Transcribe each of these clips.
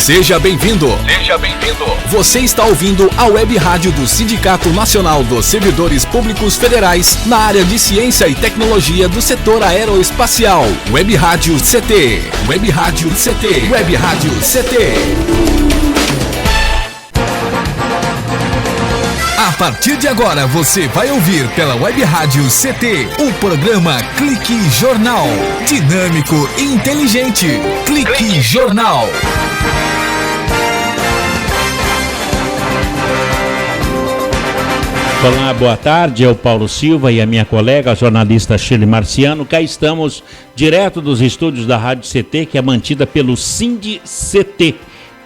Seja bem-vindo. Seja bem-vindo. Você está ouvindo a Web Rádio do Sindicato Nacional dos Servidores Públicos Federais na área de Ciência e Tecnologia do setor aeroespacial. Web Rádio CT. Web Rádio CT. Web Rádio CT. A partir de agora você vai ouvir pela Web Rádio CT o programa Clique Jornal. Dinâmico e inteligente. Clique Jornal. Olá, boa tarde, é o Paulo Silva e a minha colega, a jornalista Shirley Marciano. Cá estamos direto dos estúdios da Rádio CT, que é mantida pelo SINDI-CT,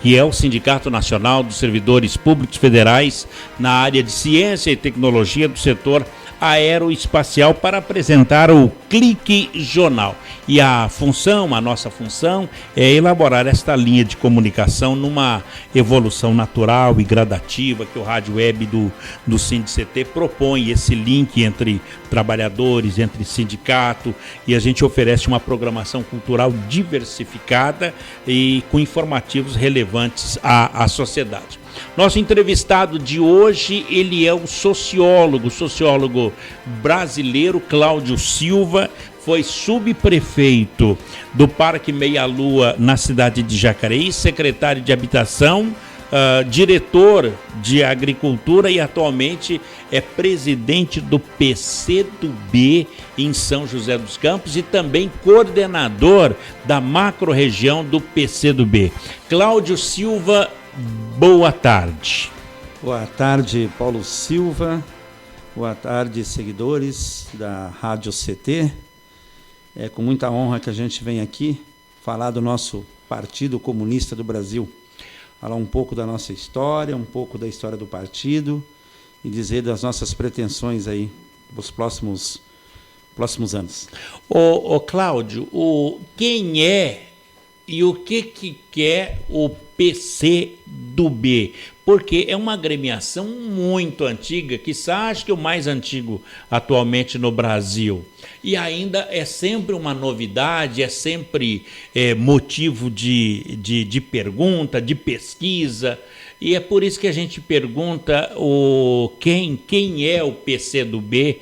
que é o Sindicato Nacional dos Servidores Públicos Federais na área de Ciência e Tecnologia do setor aeroespacial, para apresentar o Clique Jornal. E a nossa função é elaborar esta linha de comunicação numa evolução natural e gradativa que o Rádio Web do SINDI-CT propõe, esse link entre trabalhadores, entre sindicato, e a gente oferece uma programação cultural diversificada e com informativos relevantes à sociedade. Nosso entrevistado de hoje, ele é o sociólogo brasileiro Cláudio Silva, foi subprefeito do Parque Meia Lua na cidade de Jacareí, secretário de Habitação, diretor de Agricultura e atualmente é presidente do PCdoB em São José dos Campos e também coordenador da macro-região do PCdoB. Cláudio Silva, boa tarde. Boa tarde, Paulo Silva. Boa tarde, seguidores da Rádio CT. É com muita honra que a gente vem aqui falar do nosso Partido Comunista do Brasil. Falar um pouco da nossa história, um pouco da história do partido e dizer das nossas pretensões aí para os próximos anos. Ô Cláudio, quem é e o que quer o PCdoB? Porque é uma agremiação muito antiga, quiçá acho que o mais antigo atualmente no Brasil. E ainda é sempre uma novidade, é sempre motivo de pergunta, de pesquisa. E é por isso que a gente pergunta quem é o PCdoB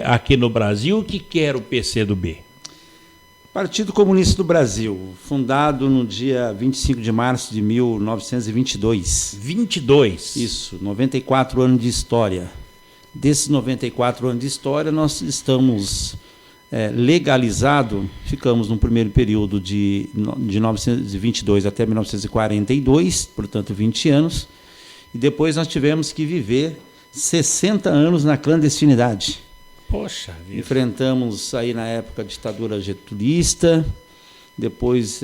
aqui no Brasil, o que quer o PCdoB? Partido Comunista do Brasil, fundado no dia 25 de março de 1922. 22? Isso, 94 anos de história. Desses 94 anos de história, nós estamos legalizados, ficamos no primeiro período de 1922 até 1942, portanto 20 anos, e depois nós tivemos que viver 60 anos na clandestinidade. Poxa vida. Enfrentamos aí na época a ditadura getulista, depois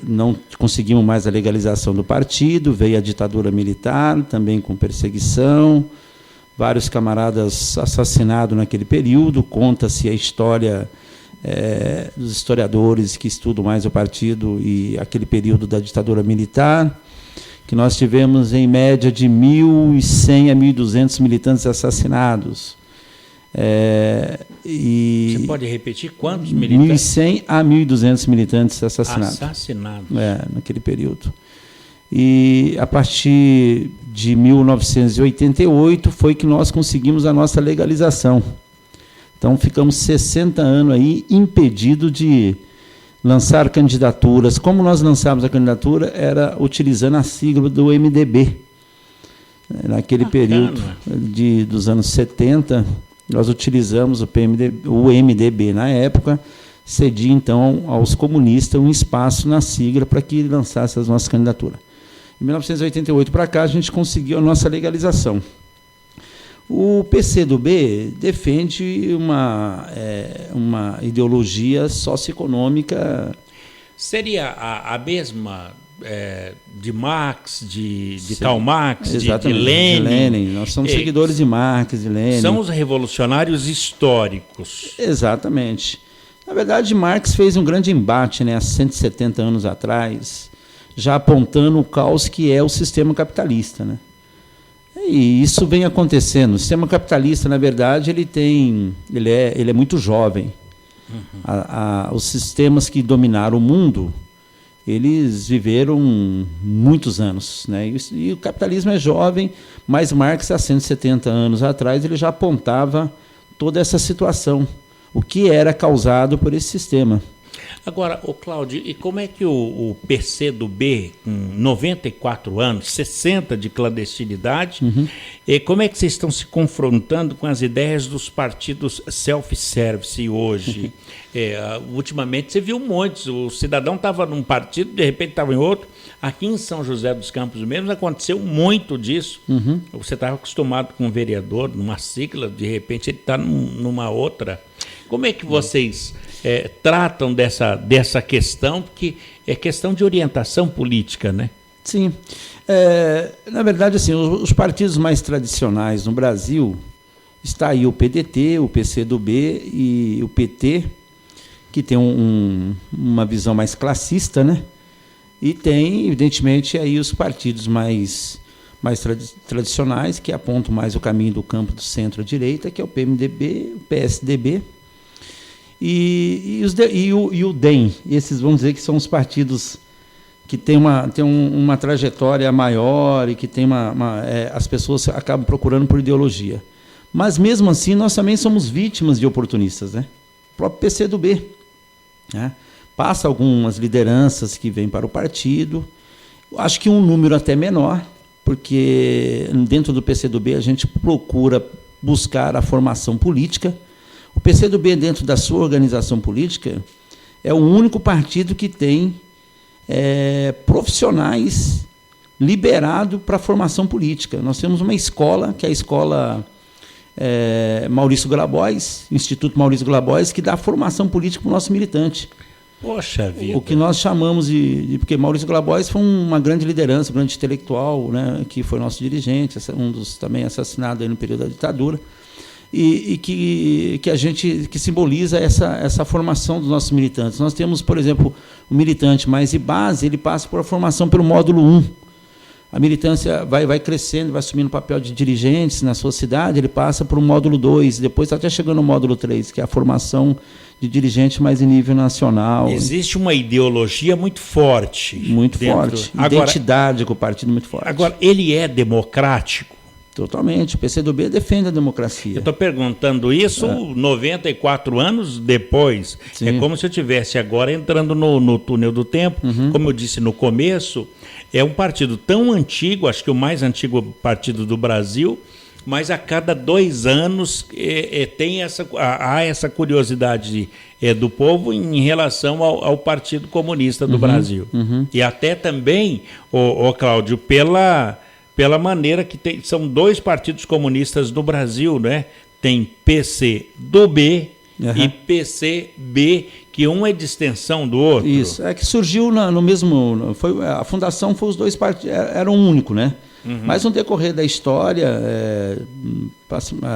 não conseguimos mais a legalização do partido, veio a ditadura militar, também com perseguição, vários camaradas assassinados naquele período. Conta-se a história dos historiadores que estudam mais o partido e aquele período da ditadura militar, que nós tivemos em média de 1.100 a 1.200 militantes assassinados. Você pode repetir quantos militantes? 1.100 a 1.200 militantes assassinados. Naquele período. E a partir de 1988 foi que nós conseguimos a nossa legalização. Então ficamos 60 anos aí impedidos de lançar candidaturas. Como nós lançávamos a candidatura era utilizando a sigla do MDB. Naquele período dos anos 70, nós utilizamos o MDB na época, cedia então aos comunistas um espaço na sigla para que lançasse as nossas candidaturas. Em 1988 para cá a gente conseguiu a nossa legalização. O PCdoB defende uma ideologia socioeconômica. Seria a mesma de Marx, de Karl Marx, de Lenin. Nós somos seguidores de Marx, de Lenin. São os revolucionários históricos. Exatamente. Na verdade, Marx fez um grande embate, há 170 anos atrás, já apontando o caos que é o sistema capitalista. E isso vem acontecendo. O sistema capitalista, na verdade, ele é muito jovem. Os sistemas que dominaram o mundo, eles viveram muitos anos, né? E o capitalismo é jovem, mas Marx, há 170 anos atrás, ele já apontava toda essa situação, o que era causado por esse sistema. Agora, Cláudio, e como é que o PCdoB, com 94 anos, 60 de clandestinidade, como é que vocês estão se confrontando com as ideias dos partidos self-service hoje? Ultimamente você viu muitos, o cidadão estava num partido, de repente estava em outro. Aqui em São José dos Campos mesmo aconteceu muito disso. Você estava acostumado com um vereador, numa sigla, de repente ele está numa outra. Como é que vocês tratam dessa questão, porque é questão de orientação política, né? Sim. Na verdade, assim, os partidos mais tradicionais no Brasil, está aí o PDT, o PCdoB e o PT, que tem uma visão mais classista, né? E tem, evidentemente, aí os partidos mais tradicionais, que apontam mais o caminho do campo do centro-direita, que é o PMDB, o PSDB, e o DEM. Esses, vamos dizer, que são os partidos que têm uma trajetória maior e que tem as pessoas acabam procurando por ideologia. Mas, mesmo assim, nós também somos vítimas de oportunistas, né? O próprio PCdoB, né? Passa algumas lideranças que vêm para o partido, acho que um número até menor, porque dentro do PCdoB a gente procura buscar a formação política. O PCdoB, dentro da sua organização política, é o único partido que tem profissionais liberados para a formação política. Nós temos uma escola, que é a escola Maurício Glabóis, Instituto Maurício Glabóis, que dá formação política para o nosso militante. Poxa vida. O que nós chamamos porque Maurício Glabóis foi uma grande liderança, um grande intelectual, né, que foi nosso dirigente, um dos também assassinados aí no período da ditadura, e que simboliza essa formação dos nossos militantes. Nós temos, por exemplo, o militante mais de base, ele passa por a formação pelo módulo 1. A militância vai crescendo, vai assumindo o papel de dirigentes na sua cidade, ele passa por um módulo 2, depois até chegando no módulo 3, que é a formação de dirigente mais em nível nacional. Existe uma ideologia muito forte. Muito forte. Identidade com o partido muito forte. Agora, ele é democrático? Totalmente. O PCdoB defende a democracia. Eu estou perguntando isso 94 anos depois. Sim. É como se eu estivesse agora entrando no túnel do tempo. Como eu disse no começo, é um partido tão antigo, acho que o mais antigo partido do Brasil, mas a cada 2 anos há essa curiosidade do povo em relação ao Partido Comunista do Brasil. E até também, Cláudio, pela maneira que são 2 partidos comunistas no Brasil, né? Tem PCdoB e PCB, que um é de extensão do outro. Isso, que surgiu no mesmo... a fundação foi os 2 partidos, era um único, né? Mas no decorrer da história,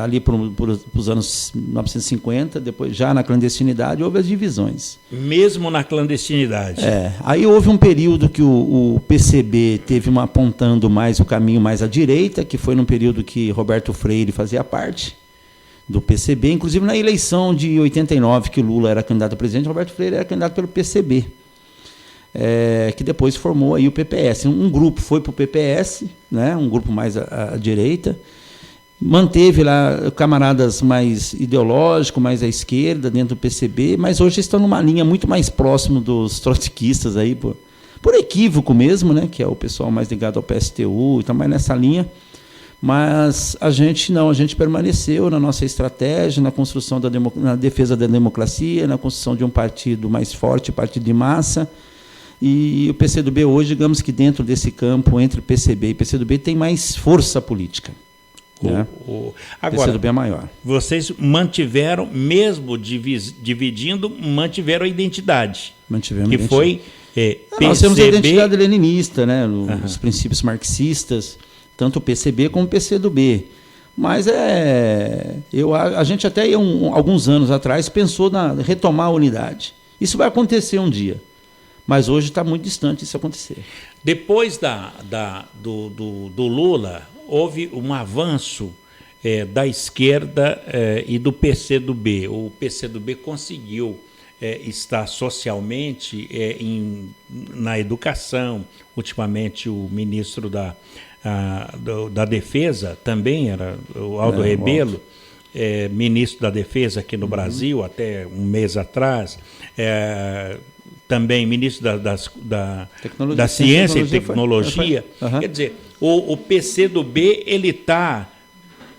ali para os anos 1950, depois já na clandestinidade, houve as divisões. Mesmo na clandestinidade? Aí houve um período que o PCB teve apontando mais o caminho mais à direita, que foi num período que Roberto Freire fazia parte do PCB, inclusive na eleição de 89, que o Lula era candidato a presidente, Roberto Freire era candidato pelo PCB. Que depois formou aí o PPS. Um grupo foi para o PPS, né, um grupo mais à direita, manteve lá camaradas mais ideológicos, mais à esquerda, dentro do PCB, mas hoje estão numa linha muito mais próximo dos trotskistas, aí, por equívoco mesmo, né, que é o pessoal mais ligado ao PSTU, então, mais nessa linha. Mas a gente permaneceu na nossa estratégia, na construção na defesa da democracia, na construção de um partido mais forte, partido de massa. E o PCdoB hoje, digamos que dentro desse campo, entre PCB e PCdoB, tem mais força política. Agora, o PCdoB é maior. Vocês mantiveram, mesmo dividindo, mantiveram a identidade. Mantivemos a identidade. Foi PCB... Nós temos a identidade leninista, né, os princípios marxistas, tanto o PCB como o PCdoB. Mas a gente até alguns anos atrás pensou na retomar a unidade. Isso vai acontecer um dia. Mas hoje está muito distante isso acontecer. Depois do Lula, houve um avanço da esquerda e do PCdoB. O PCdoB conseguiu está socialmente na educação. Ultimamente, o ministro da Defesa também era o Aldo Rebelo, ministro da Defesa aqui no Brasil, até um mês atrás. Também ministro da Ciência e Tecnologia. Quer dizer, o PCdoB ele está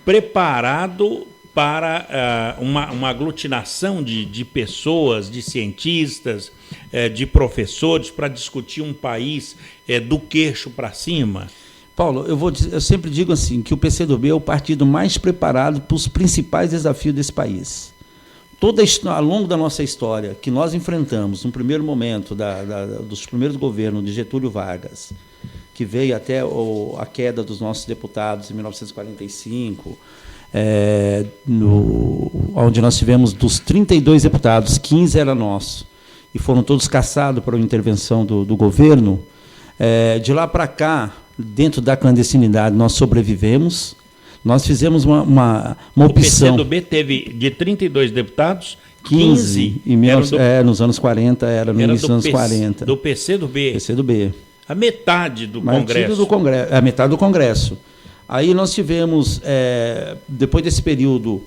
preparado para uma aglutinação de pessoas, de cientistas, de professores, para discutir um país do queixo para cima? Paulo, eu sempre digo assim, que o PCdoB é o partido mais preparado para os principais desafios desse país. Ao longo da nossa história, que nós enfrentamos, no primeiro momento dos primeiros governos de Getúlio Vargas, que veio até a queda dos nossos deputados em 1945, onde nós tivemos, dos 32 deputados, 15 eram nossos, e foram todos caçados por uma intervenção do governo. De lá para cá, dentro da clandestinidade, nós sobrevivemos. Nós fizemos uma opção. O PCdoB teve, de 32 deputados, 15 nos anos 40, no início dos anos 40. Do PCdoB? PCdoB. A metade do Congresso. A metade do Congresso. Aí nós tivemos, depois desse período,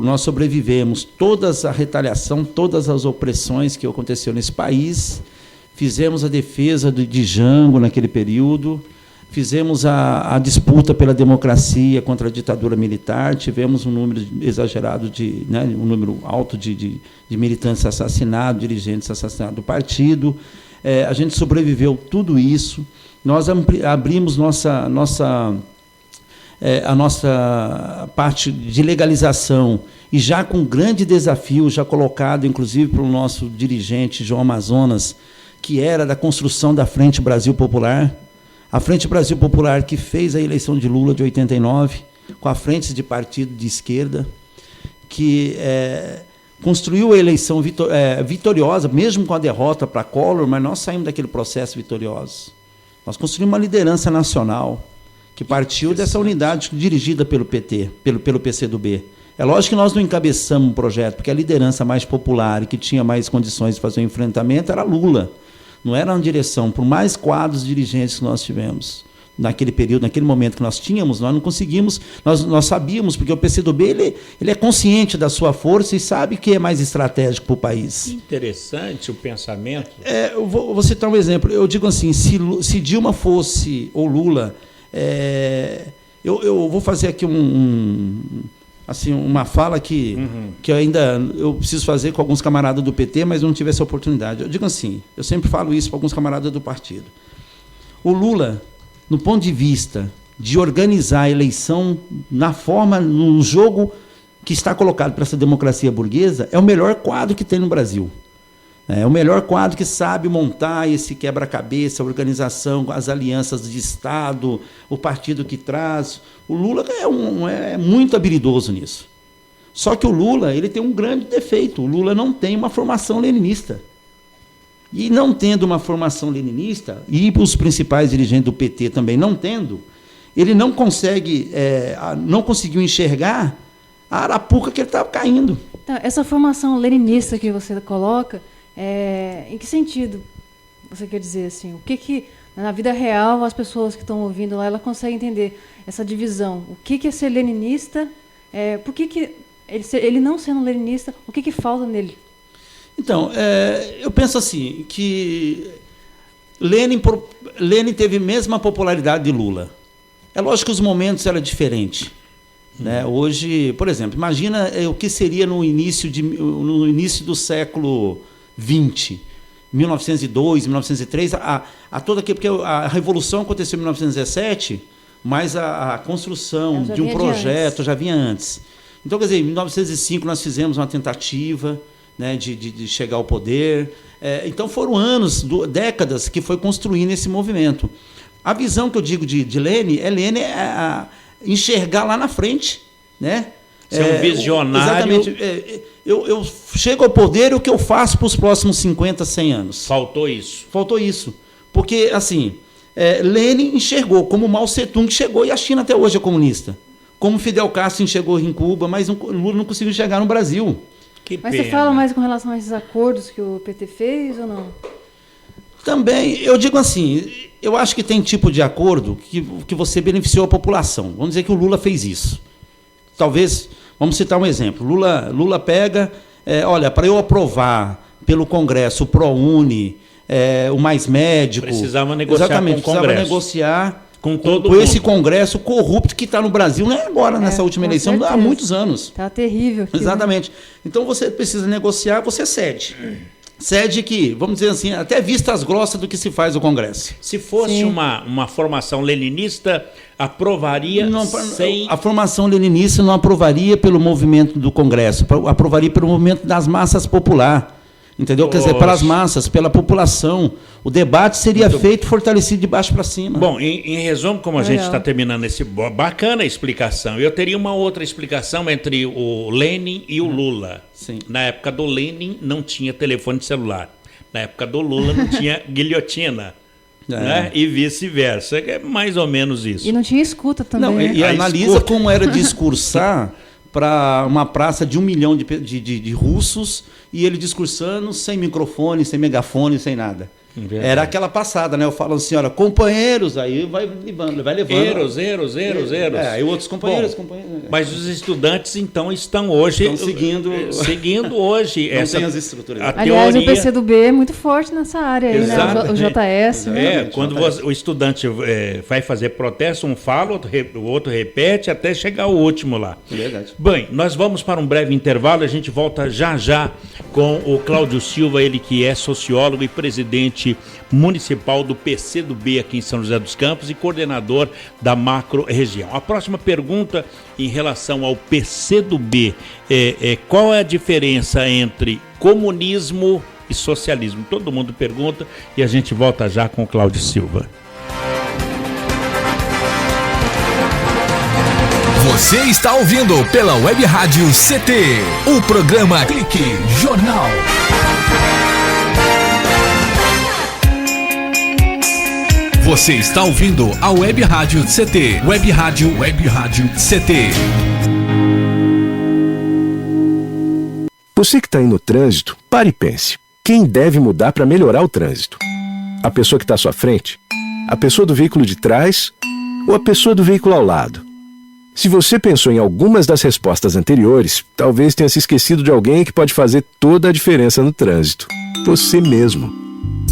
nós sobrevivemos todas a retaliação, todas as opressões que aconteceram nesse país. Fizemos a defesa de Jango naquele período, fizemos a disputa pela democracia contra a ditadura militar, tivemos um número exagerado, um número alto de militantes assassinados, dirigentes assassinados do partido. A gente sobreviveu tudo isso. Nós abrimos a nossa parte de legalização, e já com grande desafio, já colocado, inclusive, para o nosso dirigente, João Amazonas, que era da construção da Frente Brasil Popular. A Frente Brasil Popular que fez a eleição de Lula de 89, com a frente de partido de esquerda, que construiu a eleição vitoriosa, mesmo com a derrota para Collor, mas nós saímos daquele processo vitoriosos. Nós construímos uma liderança nacional, que partiu dessa unidade dirigida pelo PT, pelo PCdoB. É lógico que nós não encabeçamos um projeto, porque a liderança mais popular e que tinha mais condições de fazer um enfrentamento era Lula. Não era uma direção, por mais quadros dirigentes que nós tivemos naquele período, naquele momento que nós tínhamos, nós não conseguimos, nós sabíamos, porque o PCdoB ele é consciente da sua força e sabe que é mais estratégico para o país. Interessante o pensamento. Eu vou citar um exemplo. Eu digo assim, se Dilma fosse, ou Lula, eu vou fazer aqui uma fala que eu preciso fazer com alguns camaradas do PT, mas não tive essa oportunidade. Eu digo assim, eu sempre falo isso para alguns camaradas do partido. O Lula, no ponto de vista de organizar a eleição no jogo que está colocado para essa democracia burguesa, é o melhor quadro que tem no Brasil. É o melhor quadro que sabe montar esse quebra-cabeça, a organização, as alianças de Estado, o partido que traz. O Lula é muito habilidoso nisso. Só que o Lula ele tem um grande defeito. O Lula não tem uma formação leninista. E não tendo uma formação leninista, e os principais dirigentes do PT também não tendo, ele não conseguiu enxergar a arapuca que ele estava caindo. Então, essa formação leninista que você coloca, em que sentido você quer dizer assim? O que na vida real as pessoas que estão ouvindo lá, elas conseguem entender essa divisão? O que é ser leninista? Por que ele não sendo leninista, o que falta nele? Então, eu penso assim, que Lenin teve a mesma popularidade de Lula. É lógico que os momentos eram diferentes. Né? Hoje, por exemplo, imagina o que seria no início do século XX, 1902, 1903, porque a Revolução aconteceu em 1917, mas a construção de um projeto já vinha antes. Então, quer dizer, em 1905 nós fizemos uma tentativa, né, de chegar ao poder. Então foram anos, décadas que foi construindo esse movimento. A visão que eu digo de Lenin é enxergar lá na frente, né? Ser um visionário. Exatamente. Eu chego ao poder, o que eu faço para os próximos 50, 100 anos? Faltou isso. Porque, assim, Lenin enxergou como Mao Tse-tung chegou, e a China até hoje é comunista. Como Fidel Castro enxergou em Cuba, mas Lula não conseguiu enxergar no Brasil. Mas você fala mais com relação a esses acordos que o PT fez ou não? Também, eu digo assim, eu acho que tem tipo de acordo que você beneficiou a população. Vamos dizer que o Lula fez isso. Talvez, vamos citar um exemplo. Lula pega, olha, para eu aprovar pelo Congresso o ProUni, o Mais Médico... Precisava negociar com o Congresso. Precisava negociar com esse Congresso corrupto que está no Brasil, não é agora, nessa última eleição, há muitos anos. Está terrível. Exatamente. Né? Então, você precisa negociar, você cede. Cede que, vamos dizer assim, até vistas grossas do que se faz no Congresso. Se fosse uma formação leninista, aprovaria sem... A formação leninista não aprovaria pelo movimento do Congresso, aprovaria pelo movimento das massas popular. Entendeu? Quer dizer, pelas massas, pela população. O debate seria feito fortalecido de baixo para cima. Bom, em resumo, como a gente está terminando esse... Bacana a explicação. Eu teria uma outra explicação entre o Lenin e o Lula. Sim. Na época do Lenin não tinha telefone celular. Na época do Lula não tinha guilhotina. Né? E vice-versa. É mais ou menos isso. E não tinha escuta também. Não, e analisa como era discursar para uma praça de 1 milhão de russos e ele discursando sem microfone, sem megafone, sem nada. Verdade. Era aquela passada, né? Eu falo assim, olha, companheiros, aí vai levando. Eros. Aí outros companheiros. Mas os estudantes, então, estão hoje... Estão seguindo hoje. Não tem as estruturas. Aliás, o PCdoB é muito forte nessa área aí, né? O JS. Quando o estudante vai fazer protesto, um fala, o outro repete, até chegar o último lá. É verdade. Bem, nós vamos para um breve intervalo, a gente volta já com o Cláudio Silva, ele que é sociólogo e presidente municipal do PCdoB aqui em São José dos Campos e coordenador da macro-região. A próxima pergunta em relação ao PCdoB qual é a diferença entre comunismo e socialismo? Todo mundo pergunta e a gente volta já com o Cláudio Silva. Você está ouvindo pela Web Rádio CT, o programa Clique Jornal. Você está ouvindo a Web Rádio CT. Web Rádio CT. Você que está aí no trânsito, pare e pense. Quem deve mudar para melhorar o trânsito? A pessoa que está à sua frente? A pessoa do veículo de trás? Ou a pessoa do veículo ao lado? Se você pensou em algumas das respostas anteriores, talvez tenha se esquecido de alguém que pode fazer toda a diferença no trânsito. Você mesmo.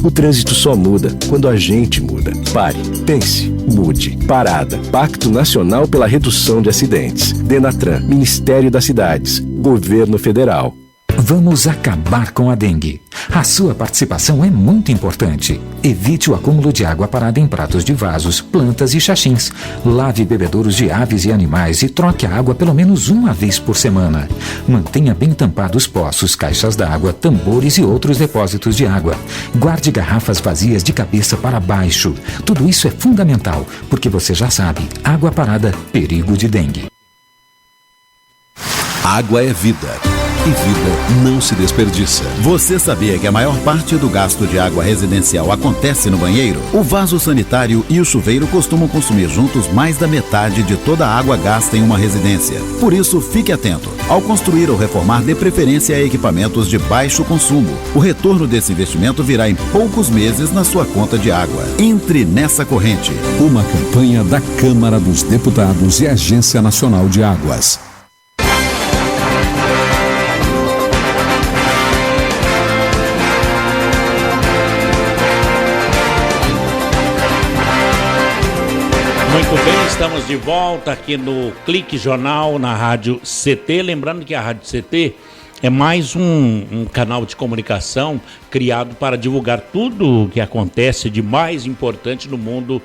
O trânsito só muda quando a gente muda. Pare, pense, mude. Parada. Pacto Nacional pela Redução de Acidentes. Denatran, Ministério das Cidades, Governo Federal. Vamos acabar com a dengue. A sua participação é muito importante. Evite o acúmulo de água parada em pratos de vasos, plantas e xaxins. Lave bebedouros de aves e animais e troque a água pelo menos uma vez por semana. Mantenha bem tampados poços, caixas d'água, tambores e outros depósitos de água. Guarde garrafas vazias de cabeça para baixo. Tudo isso é fundamental, porque você já sabe, água parada, perigo de dengue. Água é vida. E vida não se desperdiça. Você sabia que a maior parte do gasto de água residencial acontece no banheiro? O vaso sanitário e o chuveiro costumam consumir juntos mais da metade de toda a água gasta em uma residência. Por isso, fique atento. Ao construir ou reformar, dê preferência a equipamentos de baixo consumo. O retorno desse investimento virá em poucos meses na sua conta de água. Entre nessa corrente. Uma campanha da Câmara dos Deputados e Agência Nacional de Águas. Muito bem, estamos de volta aqui no Clique Jornal, na Rádio CT. Lembrando que a Rádio CT é mais um canal de comunicação criado para divulgar tudo o que acontece de mais importante no mundo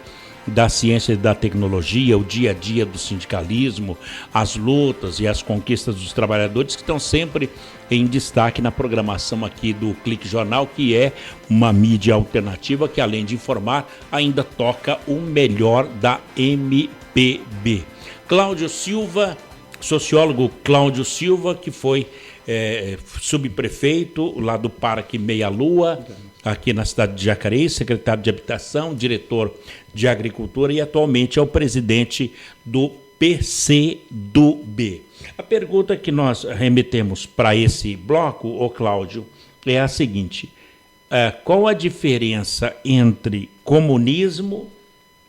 da ciência e da tecnologia, o dia a dia do sindicalismo, as lutas e as conquistas dos trabalhadores que estão sempre em destaque na programação aqui do Clique Jornal, que é uma mídia alternativa que, além de informar, ainda toca o melhor da MPB. Cláudio Silva, sociólogo Cláudio Silva, que foi subprefeito lá do Parque Meia Lua, aqui na cidade de Jacareí, secretário de Habitação, diretor de Agricultura e atualmente é o presidente do PCdoB. A pergunta que nós remetemos para esse bloco, ô Cláudio, é a seguinte: qual a diferença entre comunismo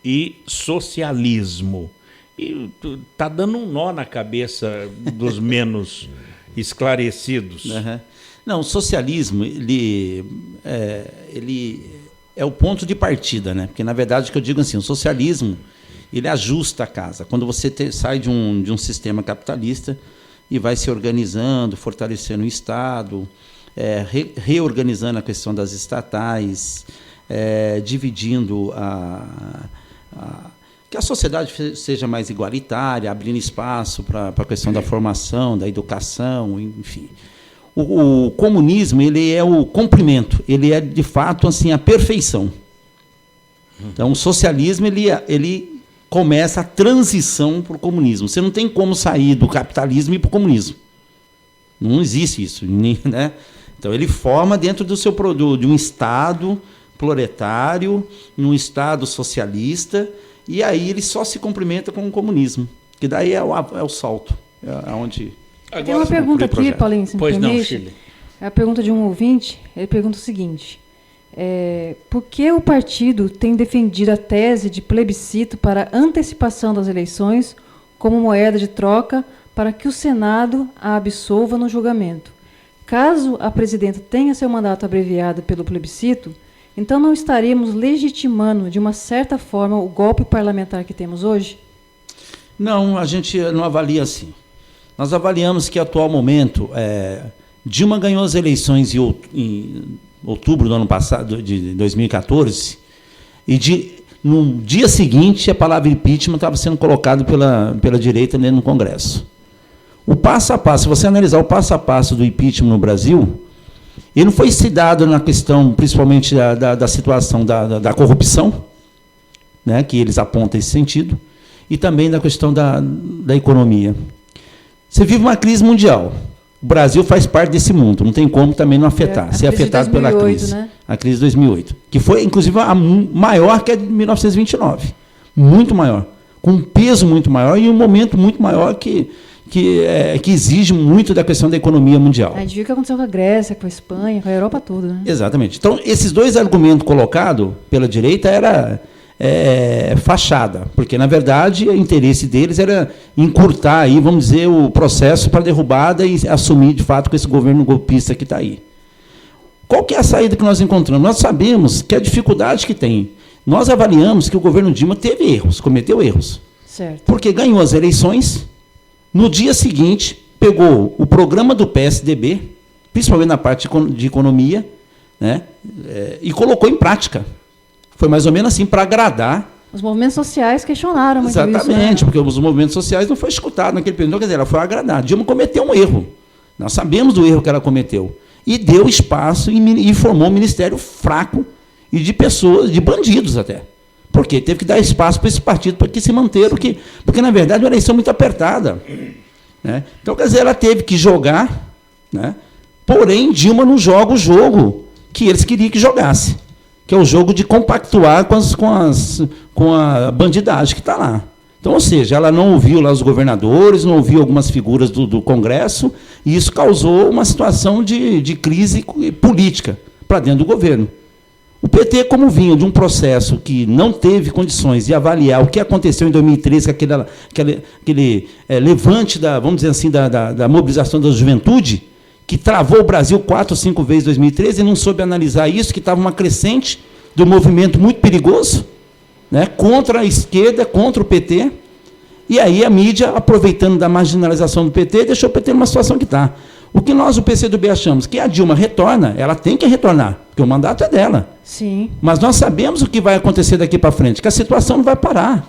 e socialismo? E está dando um nó na cabeça dos menos esclarecidos. Uhum. Não, o socialismo ele é o ponto de partida, né? Porque, na verdade, o que eu digo assim, o socialismo ele ajusta a casa. Quando você sai de um sistema capitalista e vai se organizando, fortalecendo o Estado, reorganizando a questão das estatais, dividindo que a sociedade seja mais igualitária, abrindo espaço para a questão da formação, da educação, enfim. O comunismo ele é o complemento, ele é de fato assim a perfeição. Então o socialismo ele começa a transição para o comunismo. Você não tem como sair do capitalismo e ir para o comunismo. Não existe isso, né? Então ele forma dentro do seu de um Estado proletário, num Estado socialista, e aí ele só se cumprimenta com o comunismo, que daí é o salto, onde. Agora, tem uma pergunta aqui, Paulinho, se me permite. Pois não, Chile. É a pergunta de um ouvinte. Ele pergunta o seguinte: por que o partido tem defendido a tese de plebiscito para antecipação das eleições como moeda de troca para que o Senado a absolva no julgamento? Caso a presidenta tenha seu mandato abreviado pelo plebiscito, então não estaríamos legitimando, de uma certa forma, o golpe parlamentar que temos hoje? Não, a gente não avalia assim. Nós avaliamos que, atual momento, Dilma ganhou as eleições em outubro do ano passado, de 2014, e no dia seguinte a palavra impeachment estava sendo colocada pela direita dentro do Congresso. O passo a passo, se você analisar o passo a passo do impeachment no Brasil, ele não foi se dado na questão, principalmente, da situação da corrupção, né, que eles apontam esse sentido, e também da questão da economia. Você vive uma crise mundial. O Brasil faz parte desse mundo, não tem como também não afetar, ser afetado 2008, pela crise. Né? A crise de 2008, que foi, inclusive, a maior que a de 1929. Muito maior. Com um peso muito maior e um momento muito maior que exige muito da questão da economia mundial. A gente viu o que aconteceu com a Grécia, com a Espanha, com a Europa toda. Né? Exatamente. Então, esses dois argumentos colocados pela direita era fachada, porque, na verdade, o interesse deles era encurtar, aí, vamos dizer, o processo para derrubada e assumir, de fato, com esse governo golpista que está aí. Qual que é a saída que nós encontramos? Nós sabemos que a dificuldade que tem. Nós avaliamos que o governo Dilma teve erros, cometeu erros. Certo. Porque ganhou as eleições, no dia seguinte, pegou o programa do PSDB, principalmente na parte de economia, né, e colocou em prática. Foi mais ou menos assim, para agradar. Os movimentos sociais questionaram muito isso. Exatamente, né? Porque os movimentos sociais não foram escutados naquele período. Quer dizer, ela foi agradar. Dilma cometeu um erro. Nós sabemos do erro que ela cometeu. E deu espaço e formou um ministério fraco e de pessoas, de bandidos até. Por quê? Teve que dar espaço para esse partido para que se manter, porque, na verdade, é uma eleição muito apertada. Né? Então, quer dizer, ela teve que jogar, né? Porém, Dilma não joga o jogo que eles queriam que jogasse, que é o jogo de compactuar com a bandidagem que está lá. Então, ou seja, ela não ouviu lá os governadores, não ouviu algumas figuras do Congresso, e isso causou uma situação de crise política para dentro do governo. O PT, como vinha de um processo que não teve condições de avaliar o que aconteceu em 2013, com aquele levante, vamos dizer assim, da mobilização da juventude, que travou o Brasil 4 ou 5 vezes em 2013, e não soube analisar isso, que estava uma crescente do movimento muito perigoso, né, contra a esquerda, contra o PT, e aí a mídia, aproveitando da marginalização do PT, deixou o PT numa situação que está. O que nós, o PCdoB, achamos? Que a Dilma retorna, ela tem que retornar, porque o mandato é dela. Sim. Mas nós sabemos o que vai acontecer daqui para frente, que a situação não vai parar,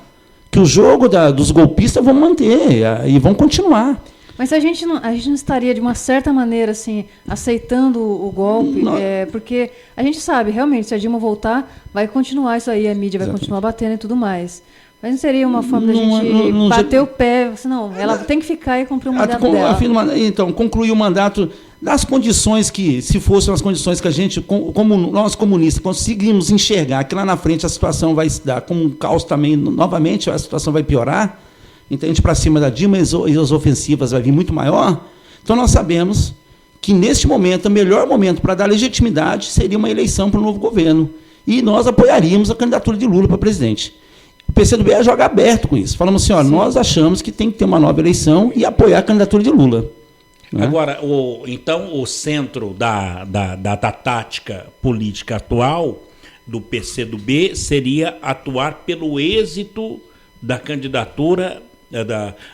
que o jogo dos golpistas vão manter e vão continuar. Mas a gente não estaria, de uma certa maneira, assim, aceitando o golpe, porque a gente sabe, realmente, se a Dilma voltar, vai continuar isso aí, a mídia vai continuar batendo e tudo mais. Mas não seria uma forma da gente bater o pé, assim, não, ela tem que ficar e cumprir o mandato dela. Então, concluir o mandato das condições que, se fossem as condições que a gente, como nós comunistas, conseguimos enxergar que lá na frente a situação vai se dar como um caos também, novamente, a situação vai piorar, então a gente para cima da Dilma e as ofensivas vai vir muito maior. Então nós sabemos que neste momento, o melhor momento para dar legitimidade seria uma eleição para o novo governo. E nós apoiaríamos a candidatura de Lula para presidente. O PCdoB é joga aberto com isso. Falamos assim, ó, nós achamos que tem que ter uma nova eleição e apoiar a candidatura de Lula. Né? Agora, então o centro da tática política atual do PCdoB seria atuar pelo êxito da candidatura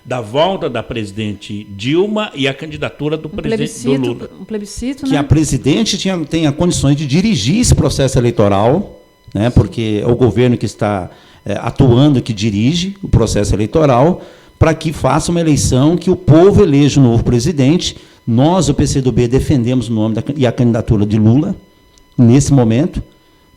da volta da presidente Dilma e a candidatura do presidente do Lula. Um plebiscito, que né? a presidente tenha condições de dirigir esse processo eleitoral, né, porque é o governo que está atuando, que dirige o processo eleitoral, para que faça uma eleição que o povo eleja o novo presidente. Nós, o PCdoB, defendemos o nome e a candidatura de Lula, nesse momento,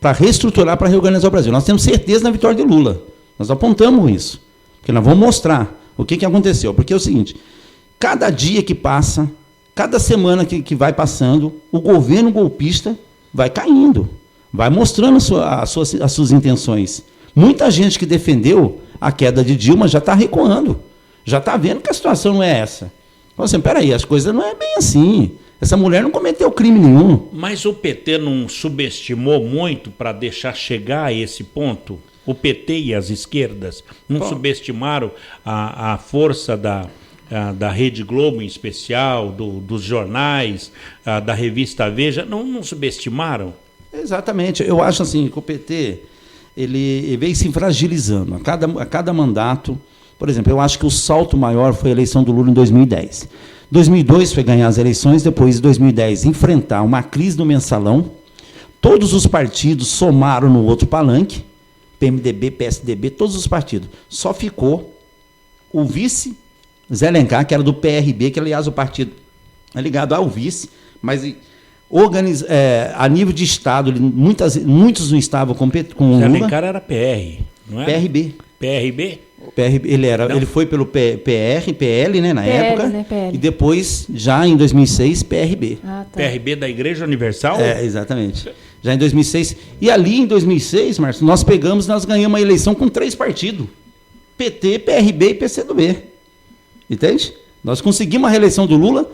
para reestruturar, para reorganizar o Brasil. Nós temos certeza na vitória de Lula. Nós apontamos isso. Porque nós vamos mostrar o que aconteceu. Porque é o seguinte, cada dia que passa, cada semana que vai passando, o governo golpista vai caindo, vai mostrando as suas intenções. Muita gente que defendeu a queda de Dilma já está recuando, já está vendo que a situação não é essa. Então, assim, peraí, as coisas não é bem assim. Essa mulher não cometeu crime nenhum. Mas o PT não subestimou muito para deixar chegar a esse ponto? O PT e as esquerdas não subestimaram a força da Rede Globo, em especial, dos jornais, da revista Veja, não subestimaram? Exatamente. Eu acho assim que o PT ele veio se fragilizando a cada mandato. Por exemplo, eu acho que o salto maior foi a eleição do Lula em 2010. 2002 foi ganhar as eleições, depois de 2010 enfrentar uma crise no mensalão. Todos os partidos somaram no outro palanque, PMDB, PSDB, todos os partidos. Só ficou o vice, Zé Alencar, que era do PRB, que aliás o partido é ligado ao vice, mas a nível de Estado, muitos não estavam com o Zé Lula. Alencar era PR, não é? PRB. PRB? Ele foi pelo PL, né, na época, né, PL. E depois, já em 2006, PRB. Ah, tá. PRB da Igreja Universal? Exatamente. Já em 2006. E ali, em 2006, Márcio, nós ganhamos a eleição com 3 partidos. PT, PRB e PCdoB. Entende? Nós conseguimos a reeleição do Lula.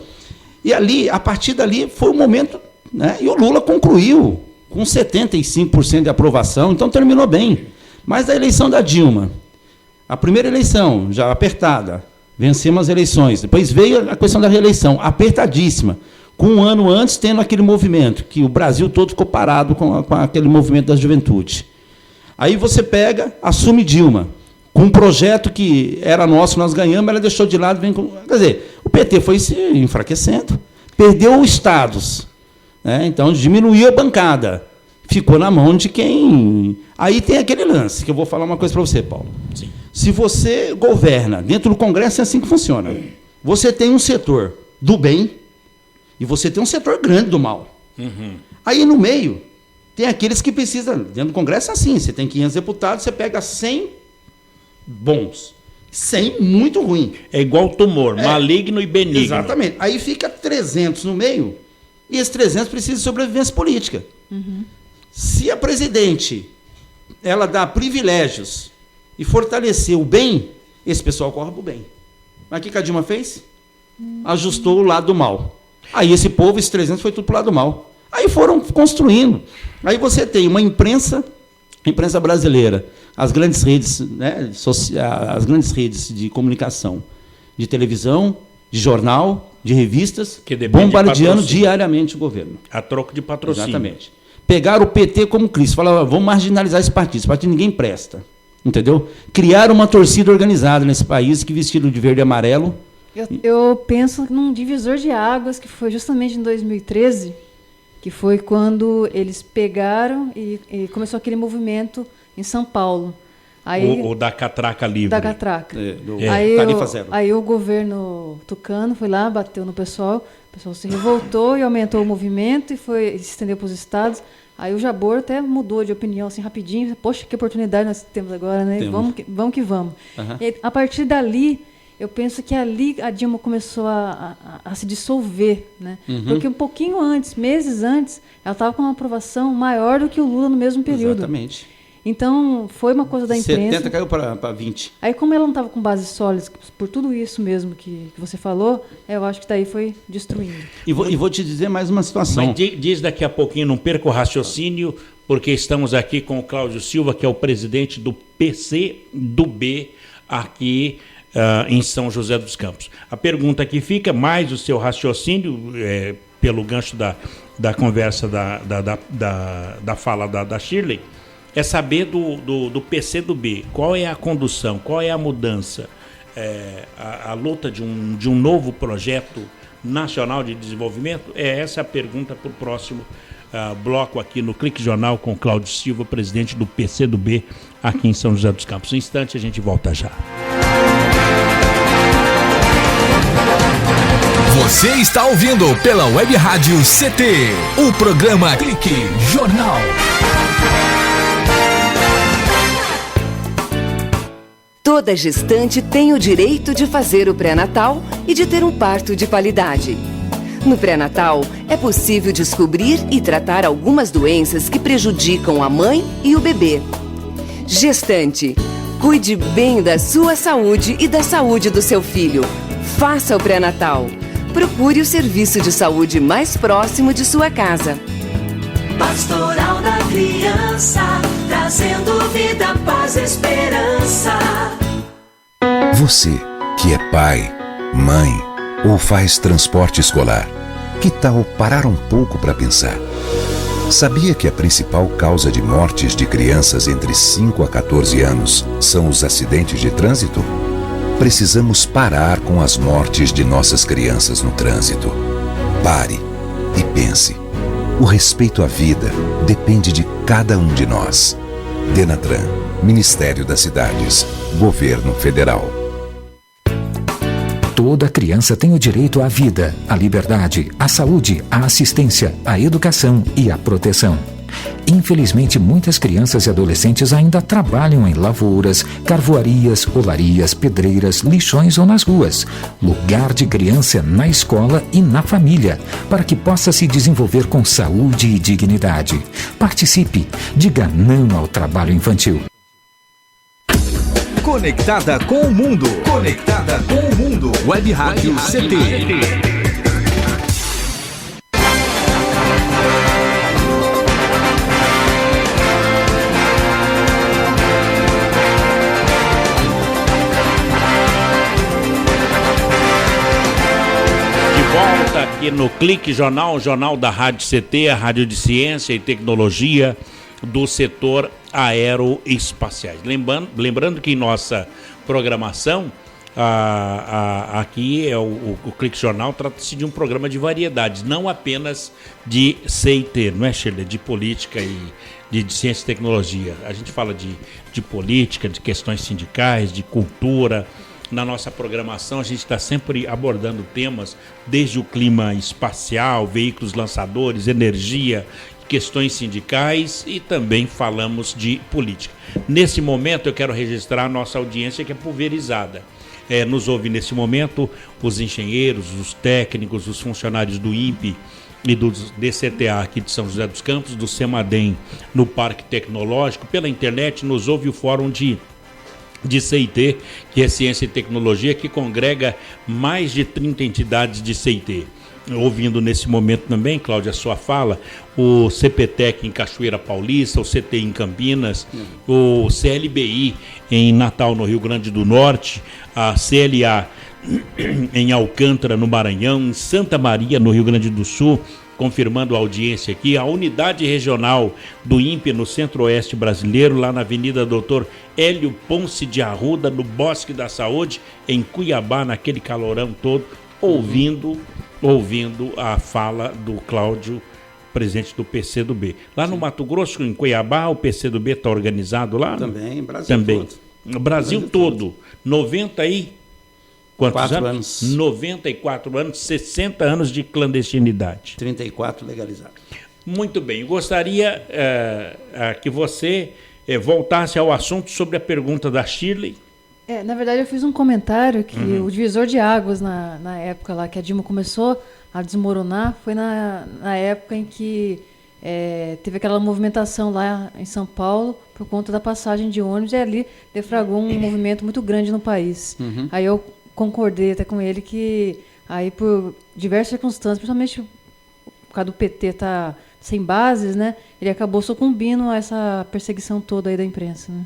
E ali, a partir dali, foi o momento, né? E o Lula concluiu com 75% de aprovação, então terminou bem. Mas a eleição da Dilma, a primeira eleição, já apertada, vencemos as eleições. Depois veio a questão da reeleição, apertadíssima. Com um ano antes, tendo aquele movimento, que o Brasil todo ficou parado com aquele movimento da juventude. Aí você pega, assume Dilma, com um projeto que era nosso, nós ganhamos, ela deixou de lado. Quer dizer, o PT foi se enfraquecendo, perdeu os estados, né? Então diminuiu a bancada, ficou na mão de quem... Aí tem aquele lance, que eu vou falar uma coisa para você, Paulo. Sim. Se você governa, dentro do Congresso é assim que funciona. Você tem um setor do bem e você tem um setor grande do mal. Uhum. Aí no meio, tem aqueles que precisam... Dentro do Congresso é assim, você tem 500 deputados, você pega 100 bons, 100 muito ruim. É igual tumor, maligno e benigno. Exatamente. Aí fica 300 no meio, e esses 300 precisam de sobrevivência política. Uhum. Se a presidente ela dá privilégios e fortalecer o bem, esse pessoal corre para o bem. Mas o que a Dilma fez? Ajustou o lado do mal. Aí esse povo, esses 300, foi tudo para o lado do mal. Aí foram construindo. Aí você tem uma imprensa brasileira, as grandes redes, né, as grandes redes de comunicação, de televisão, de jornal, de revistas, bombardeando diariamente o governo. A troco de patrocínio. Exatamente. Pegaram o PT como Cristo, falaram, vamos marginalizar esse partido ninguém presta. Entendeu? Criaram uma torcida organizada nesse país, que vestido de verde e amarelo. Eu penso num divisor de águas, que foi justamente em 2013, que foi quando eles pegaram e começou aquele movimento em São Paulo. Aí, o da catraca livre. Da catraca. Tarifa zero. Aí o governo tucano foi lá, bateu no pessoal, o pessoal se revoltou e aumentou o movimento e se estendeu para os estados. Aí o Jabor até mudou de opinião assim rapidinho. Poxa, que oportunidade nós temos agora, né? Vamos que vamos. Uhum. E a partir dali, eu penso que ali a Dilma começou a se dissolver, né? Uhum. Porque um pouquinho antes, meses antes, ela estava com uma aprovação maior do que o Lula no mesmo período. Exatamente. Então, foi uma coisa da imprensa. 70 caiu para 20. Aí, como ela não estava com bases sólidas, por tudo isso mesmo que você falou, eu acho que daí foi destruindo. E vou te dizer mais uma situação. Mas diz daqui a pouquinho, não perca o raciocínio, porque estamos aqui com o Cláudio Silva, que é o presidente do PCdoB aqui em São José dos Campos. A pergunta que fica, mais o seu raciocínio, pelo gancho da conversa da fala da Shirley, é saber do PCdoB, qual é a condução, qual é a mudança, a luta de um novo projeto nacional de desenvolvimento. Essa é a pergunta para o próximo bloco aqui no Clique Jornal com Cláudio Silva, presidente do PCdoB aqui em São José dos Campos. Um instante, a gente volta já. Você está ouvindo pela Web Rádio CT, o programa Clique Jornal. Toda gestante tem o direito de fazer o pré-natal e de ter um parto de qualidade. No pré-natal, é possível descobrir e tratar algumas doenças que prejudicam a mãe e o bebê. Gestante, cuide bem da sua saúde e da saúde do seu filho. Faça o pré-natal. Procure o serviço de saúde mais próximo de sua casa. Pastoral da Criança, trazendo vida, paz e esperança. Você que é pai, mãe ou faz transporte escolar, que tal parar um pouco para pensar? Sabia que a principal causa de mortes de crianças entre 5 a 14 anos são os acidentes de trânsito? Precisamos parar com as mortes de nossas crianças no trânsito. Pare e pense. O respeito à vida depende de cada um de nós. Denatran, Ministério das Cidades, Governo Federal. Toda criança tem o direito à vida, à liberdade, à saúde, à assistência, à educação e à proteção. Infelizmente, muitas crianças e adolescentes ainda trabalham em lavouras, carvoarias, olarias, pedreiras, lixões ou nas ruas. Lugar de criança é na escola e na família, para que possa se desenvolver com saúde e dignidade. Participe, diga não ao trabalho infantil. Conectada com o mundo. Conectada com o mundo. Web Rádio CT. Aqui no Clique Jornal, o jornal da Rádio CT, a Rádio de Ciência e Tecnologia do setor aeroespaciais. Lembrando que em nossa programação, aqui o Clique Jornal trata-se de um programa de variedades, não apenas de CIT, não é, Shirley? De política e de ciência e tecnologia. A gente fala de política, de questões sindicais, de cultura. Na nossa programação, a gente está sempre abordando temas desde o clima espacial, veículos lançadores, energia, questões sindicais e também falamos de política. Nesse momento, eu quero registrar a nossa audiência que é pulverizada. Nos ouve nesse momento os engenheiros, os técnicos, os funcionários do INPE e do DCTA aqui de São José dos Campos, do CEMADEM no Parque Tecnológico. Pela internet, nos ouve o Fórum de CIT, que é Ciência e Tecnologia, que congrega mais de 30 entidades de CIT. Ouvindo nesse momento também, Cláudia, a sua fala, o CPTEC em Cachoeira Paulista, o CT em Campinas, o CLBI em Natal, no Rio Grande do Norte, a CLA em Alcântara, no Maranhão, em Santa Maria, no Rio Grande do Sul, confirmando a audiência aqui, a unidade regional do INPE no Centro-Oeste brasileiro, lá na Avenida Doutor Hélio Ponce de Arruda, no Bosque da Saúde, em Cuiabá, naquele calorão todo, ouvindo a fala do Cláudio, presidente do PCdoB. Lá no Mato Grosso, em Cuiabá, o PCdoB está organizado lá? Também, Brasil também. todo. Brasil todo. 90 e... Quantos anos? 94 anos, 60 anos de clandestinidade. 34 legalizados. Muito bem. Eu gostaria que você voltasse ao assunto sobre a pergunta da Shirley. Na verdade, eu fiz um comentário que o divisor de águas na época lá que a Dilma começou a desmoronar foi na época em que teve aquela movimentação lá em São Paulo por conta da passagem de ônibus, e ali deflagrou um movimento muito grande no país. Uhum. Aí eu concordei até com ele que, aí por diversas circunstâncias, principalmente por causa do PT estar sem bases, né, ele acabou sucumbindo a essa perseguição toda aí da imprensa, né?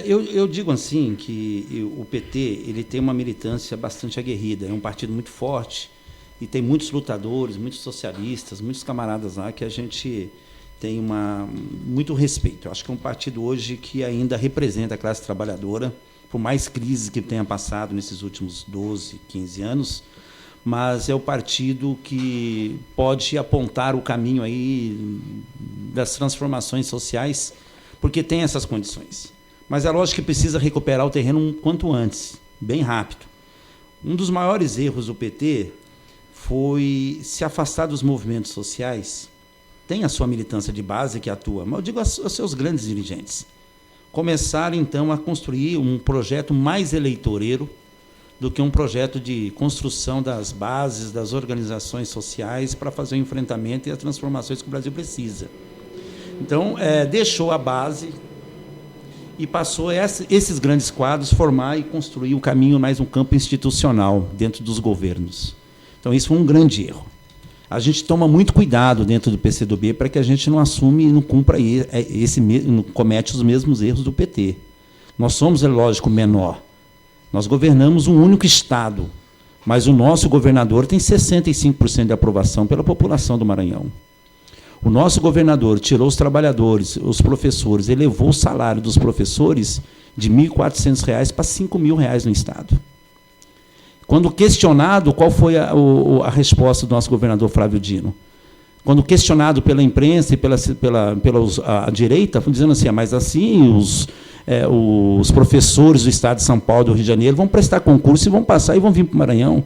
Eu digo assim que o PT ele tem uma militância bastante aguerrida, é um partido muito forte e tem muitos lutadores, muitos socialistas, muitos camaradas lá que a gente tem muito respeito. Eu acho que é um partido hoje que ainda representa a classe trabalhadora, por mais crises que tenha passado nesses últimos 12, 15 anos, mas é o partido que pode apontar o caminho aí das transformações sociais, porque tem essas condições. Mas é lógico que precisa recuperar o terreno um quanto antes, bem rápido. Um dos maiores erros do PT foi se afastar dos movimentos sociais. Tem a sua militância de base que atua, mas eu digo aos seus grandes dirigentes. Começar, então, a construir um projeto mais eleitoreiro do que um projeto de construção das bases, das organizações sociais para fazer o enfrentamento e as transformações que o Brasil precisa. Então, deixou a base e passou esses grandes quadros formar e construir o caminho mais um campo institucional dentro dos governos. Então, isso foi um grande erro. A gente toma muito cuidado dentro do PCdoB para que a gente não assume e não cumpra não comete os mesmos erros do PT. Nós somos, é lógico, menor. Nós governamos um único Estado, mas o nosso governador tem 65% de aprovação pela população do Maranhão. O nosso governador tirou os trabalhadores, os professores, elevou o salário dos professores de R$ 1.400 para R$ 5.000 no Estado. Quando questionado, qual foi a resposta do nosso governador Flávio Dino? Quando questionado pela imprensa e pela direita, dizendo assim, mas assim os professores do Estado de São Paulo e do Rio de Janeiro vão prestar concurso e vão passar e vão vir para o Maranhão.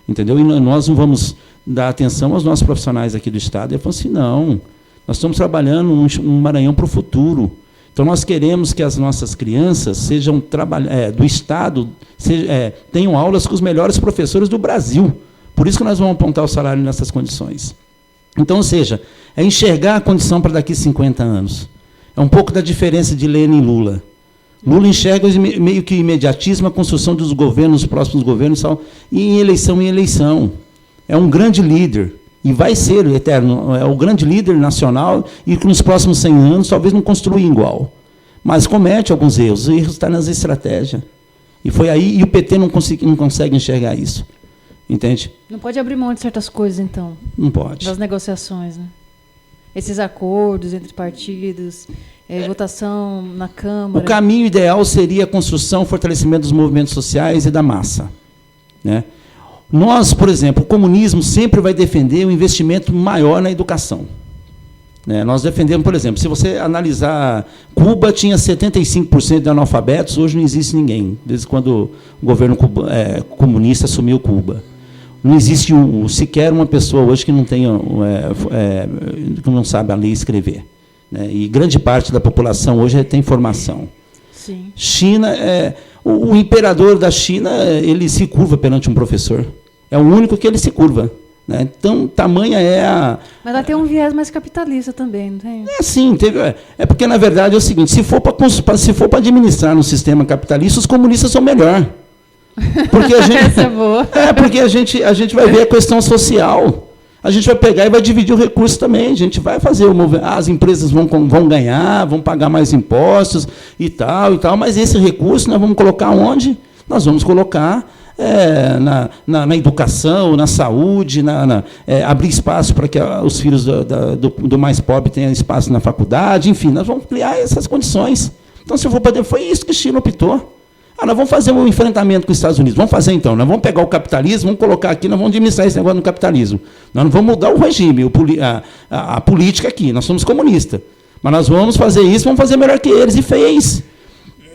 Entendeu? E nós não vamos dar atenção aos nossos profissionais aqui do Estado. Ele falou assim, não, nós estamos trabalhando um Maranhão para o futuro. Então, nós queremos que as nossas crianças sejam do Estado, tenham aulas com os melhores professores do Brasil. Por isso que nós vamos apontar o salário nessas condições. Então, ou seja, é enxergar a condição para daqui a 50 anos. É um pouco da diferença de Lênin e Lula. Lula enxerga meio que imediatismo a construção dos governos, dos próximos governos, e em eleição. É um grande líder, e vai ser eterno, é o grande líder nacional, e que nos próximos 100 anos talvez não construa igual. Mas comete alguns erros, o erro está nas estratégias. E foi aí, e o PT não consegue enxergar isso. Entende? Não pode abrir mão de certas coisas, então. Não pode. Das negociações, né? Esses acordos entre partidos, votação na Câmara. O caminho ideal seria a construção, o fortalecimento dos movimentos sociais e da massa. Né? Nós, por exemplo, o comunismo sempre vai defender um investimento maior na educação. Né? Nós defendemos, por exemplo, se você analisar, Cuba tinha 75% de analfabetos, hoje não existe ninguém, desde quando o governo comunista assumiu Cuba. Não existe sequer uma pessoa hoje que não tenha, que não sabe ler e escrever. Né? E grande parte da população hoje tem formação. Sim. China, o imperador da China, ele se curva perante um professor. É o único que ele se curva. Né? Então, tamanha é a... Mas ela tem um viés mais capitalista também, não tem? Sim, é porque, na verdade, é o seguinte, se for para administrar no sistema capitalista, os comunistas são melhor. Porque essa é boa. Porque a gente vai ver a questão social. A gente vai pegar e vai dividir o recurso também. A gente vai fazer as empresas vão ganhar, vão pagar mais impostos e tal, mas esse recurso nós vamos colocar onde? Nós vamos colocar na educação, na saúde, abrir espaço para que os filhos do mais pobre tenham espaço na faculdade, enfim, nós vamos criar essas condições. Então, se for para foi isso que China optou. Nós vamos fazer um enfrentamento com os Estados Unidos. Vamos fazer, então. Nós vamos pegar o capitalismo, vamos colocar aqui, nós vamos administrar esse negócio no capitalismo. Nós não vamos mudar o regime, a política aqui. Nós somos comunistas. Mas nós vamos fazer isso, vamos fazer melhor que eles. E fez.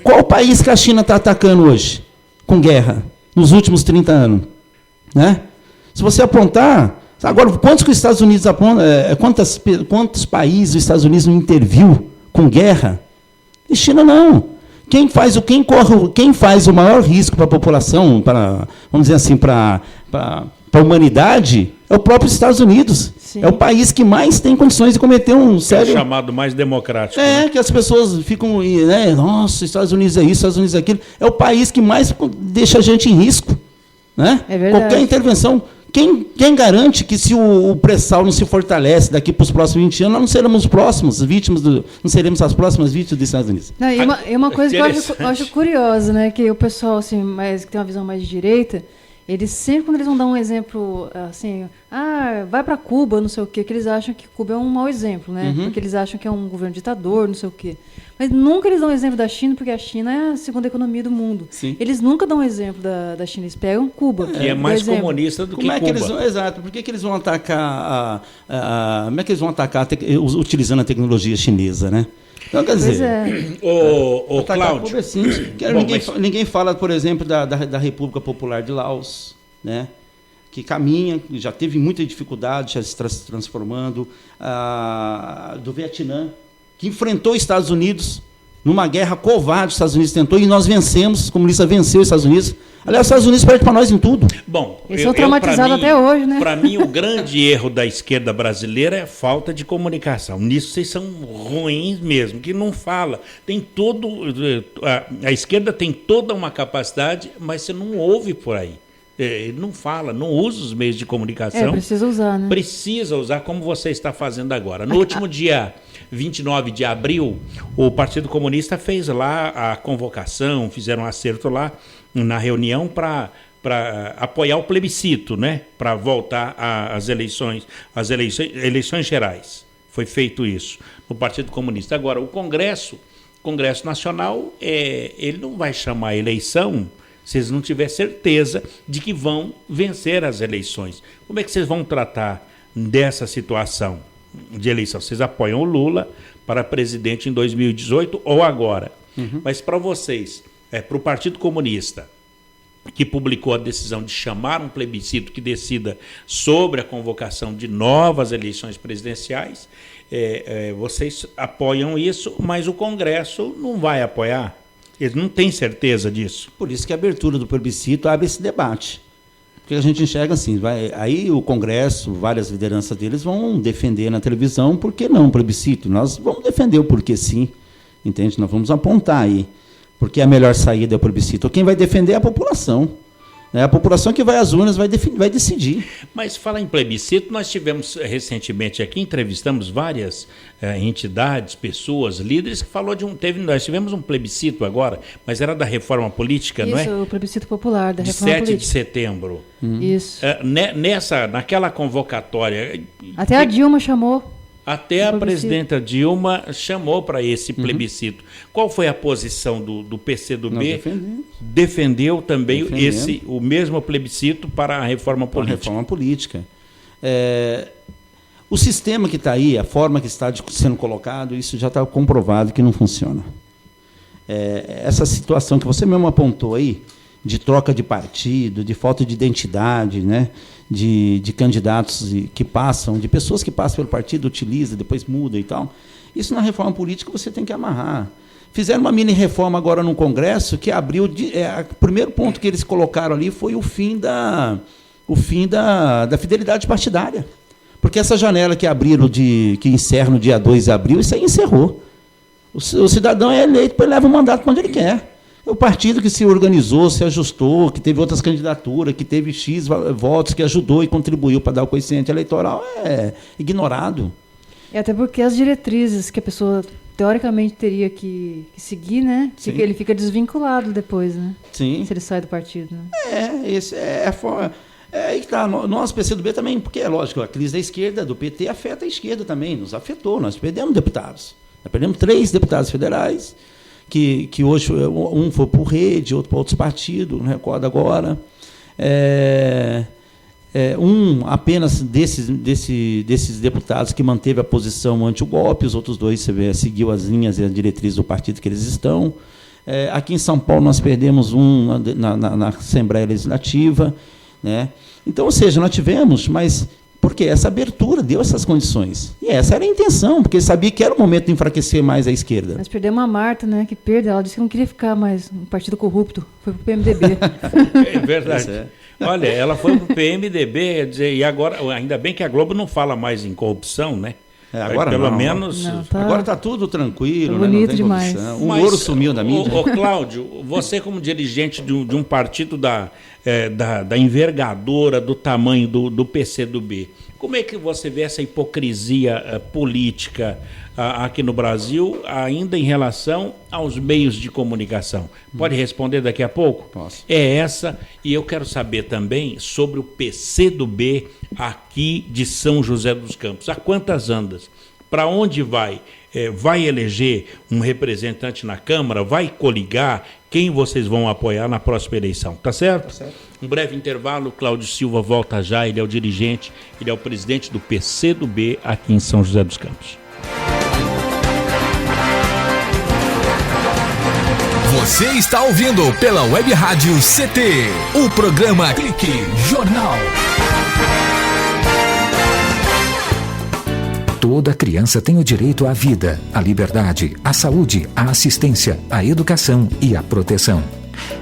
Qual país que a China está atacando hoje? Com guerra. Nos últimos 30 anos. Né? Se você apontar... Agora, quantos que os Estados Unidos apontam? Quantos países os Estados Unidos não interviu com guerra? E China não. Quem faz o maior risco para a população, vamos dizer assim, para para a humanidade é o próprio Estados Unidos. Sim. É o país que mais tem condições de cometer um sério... É o chamado mais democrático. Que as pessoas ficam... Né, nossa, Estados Unidos é isso, Estados Unidos é aquilo. É o país que mais deixa a gente em risco. Né? É verdade. Qualquer intervenção... Quem garante que se o pré-sal não se fortalece daqui para os próximos 20 anos, nós não seremos não seremos as próximas vítimas dos Estados Unidos? Não, e uma coisa que eu acho curiosa, né, que o pessoal assim, que tem uma visão mais de direita, eles sempre, quando eles vão dar um exemplo assim, vai para Cuba, não sei o quê, que eles acham que Cuba é um mau exemplo, né? Porque eles acham que é um governo ditador, não sei o quê. Mas nunca eles dão um exemplo da China, porque a China é a segunda economia do mundo. Sim. Eles nunca dão um exemplo da China, eles pegam Cuba. Que é mais comunista do que Cuba. Exato. Por que eles vão atacar como é que eles vão atacar utilizando a tecnologia chinesa, né? Então, quer dizer, Cláudio, ninguém fala, por exemplo, da República Popular de Laos, né? Que caminha, já teve muita dificuldade, já se transformando, do Vietnã, que enfrentou os Estados Unidos numa guerra covarde. Os Estados Unidos tentou e nós vencemos, os comunistas venceu os Estados Unidos. Aliás, os Estados Unidos perde para nós em tudo. Bom, eles são traumatizados até hoje, né? Para mim, o grande erro da esquerda brasileira é a falta de comunicação. Nisso vocês são ruins mesmo, que não fala. Tem a esquerda tem toda uma capacidade, mas você não ouve por aí. Ele não fala, não usa os meios de comunicação. Precisa usar, né? Precisa usar, como você está fazendo agora. No último dia 29 de abril, o Partido Comunista fez lá a convocação, fizeram um acerto lá na reunião para apoiar o plebiscito, né? Para voltar às eleições gerais. Foi feito isso no Partido Comunista. Agora, o Congresso Nacional, ele não vai chamar a eleição se eles não tiverem certeza de que vão vencer as eleições. Como é que vocês vão tratar dessa situação de eleição? Vocês apoiam o Lula para presidente em 2018 ou agora? Mas para vocês, para o Partido Comunista, que publicou a decisão de chamar um plebiscito que decida sobre a convocação de novas eleições presidenciais, vocês apoiam isso, mas o Congresso não vai apoiar? Eles não têm certeza disso. Por isso que a abertura do plebiscito abre esse debate. Porque a gente enxerga assim, aí o Congresso, várias lideranças deles vão defender na televisão, por que não plebiscito? Nós vamos defender o porquê sim, entende? Nós vamos apontar aí, porque a melhor saída é o plebiscito. Quem vai defender é a população. É a população que vai às urnas vai decidir. Mas falar em plebiscito, nós tivemos recentemente aqui, entrevistamos várias entidades, pessoas, líderes que falou nós tivemos um plebiscito agora, mas era da reforma política, isso, não é? Isso, o plebiscito popular da reforma política. De 7 de setembro. Isso. Naquela convocatória... Até a Dilma chamou. Até a presidenta Dilma chamou para esse plebiscito. Qual foi a posição do PCdoB? Defendeu também o mesmo plebiscito para a reforma política. A reforma política. O sistema que está aí, a forma que está sendo colocado, isso já está comprovado que não funciona. Essa situação que você mesmo apontou aí, de troca de partido, de falta de identidade, né? De candidatos que passam, de pessoas que passam pelo partido, utiliza, depois muda e tal. Isso na reforma política você tem que amarrar. Fizeram uma mini-reforma agora no Congresso que abriu... o primeiro ponto que eles colocaram ali foi o fim da fidelidade partidária. Porque essa janela que abriram, que encerra no dia 2 de abril, isso aí encerrou. O cidadão é eleito, ele leva o mandato para onde ele quer. O partido que se organizou, se ajustou, que teve outras candidaturas, que teve X votos, que ajudou e contribuiu para dar o coeficiente eleitoral, é ignorado. Até porque as diretrizes que a pessoa, teoricamente, teria que seguir, né? Ele fica desvinculado depois, né? Sim. Se ele sai do partido. Né? A forma... Nós, PCdoB, também, porque é lógico, a crise da esquerda, do PT, afeta a esquerda também, nos afetou, nós perdemos deputados. Nós perdemos 3 deputados federais, que hoje um foi para o Rede, outro para outros partidos, não recordo agora. Um apenas desses deputados que manteve a posição ante o golpe, os outros 2 seguiu as linhas e as diretrizes do partido que eles estão. Aqui em São Paulo nós perdemos um na Assembleia Legislativa, né? Então, ou seja, nós tivemos, mas porque essa abertura deu essas condições. E essa era a intenção, porque sabia que era o momento de enfraquecer mais a esquerda. Nós perdemos a Marta, né, que ela disse que não queria ficar mais no partido corrupto, foi para o PMDB. É verdade. Olha, ela foi pro PMDB, quer dizer, e agora, ainda bem que a Globo não fala mais em corrupção, né? Agora pelo não, menos. não, tá, agora está tudo tranquilo, né? Bonito não tem demais. corrupção. O ouro sumiu da mídia. Ô, Cláudio, você como dirigente de um partido da envergadura, do tamanho do PCdoB, como é que você vê essa hipocrisia política aqui no Brasil, ainda em relação aos meios de comunicação? Pode responder daqui a pouco? Posso. É essa, e eu quero saber também sobre o PCdoB aqui de São José dos Campos. Há quantas andas? Para onde vai? Vai eleger um representante na Câmara? Vai coligar? Quem vocês vão apoiar na próxima eleição? Tá certo? Tá certo. Um breve intervalo, Cláudio Silva volta já, ele é o dirigente, ele é o presidente do PCdoB aqui em São José dos Campos. Você está ouvindo pela Web Rádio CT, o programa Clique Jornal. Toda criança tem o direito à vida, à liberdade, à saúde, à assistência, à educação e à proteção.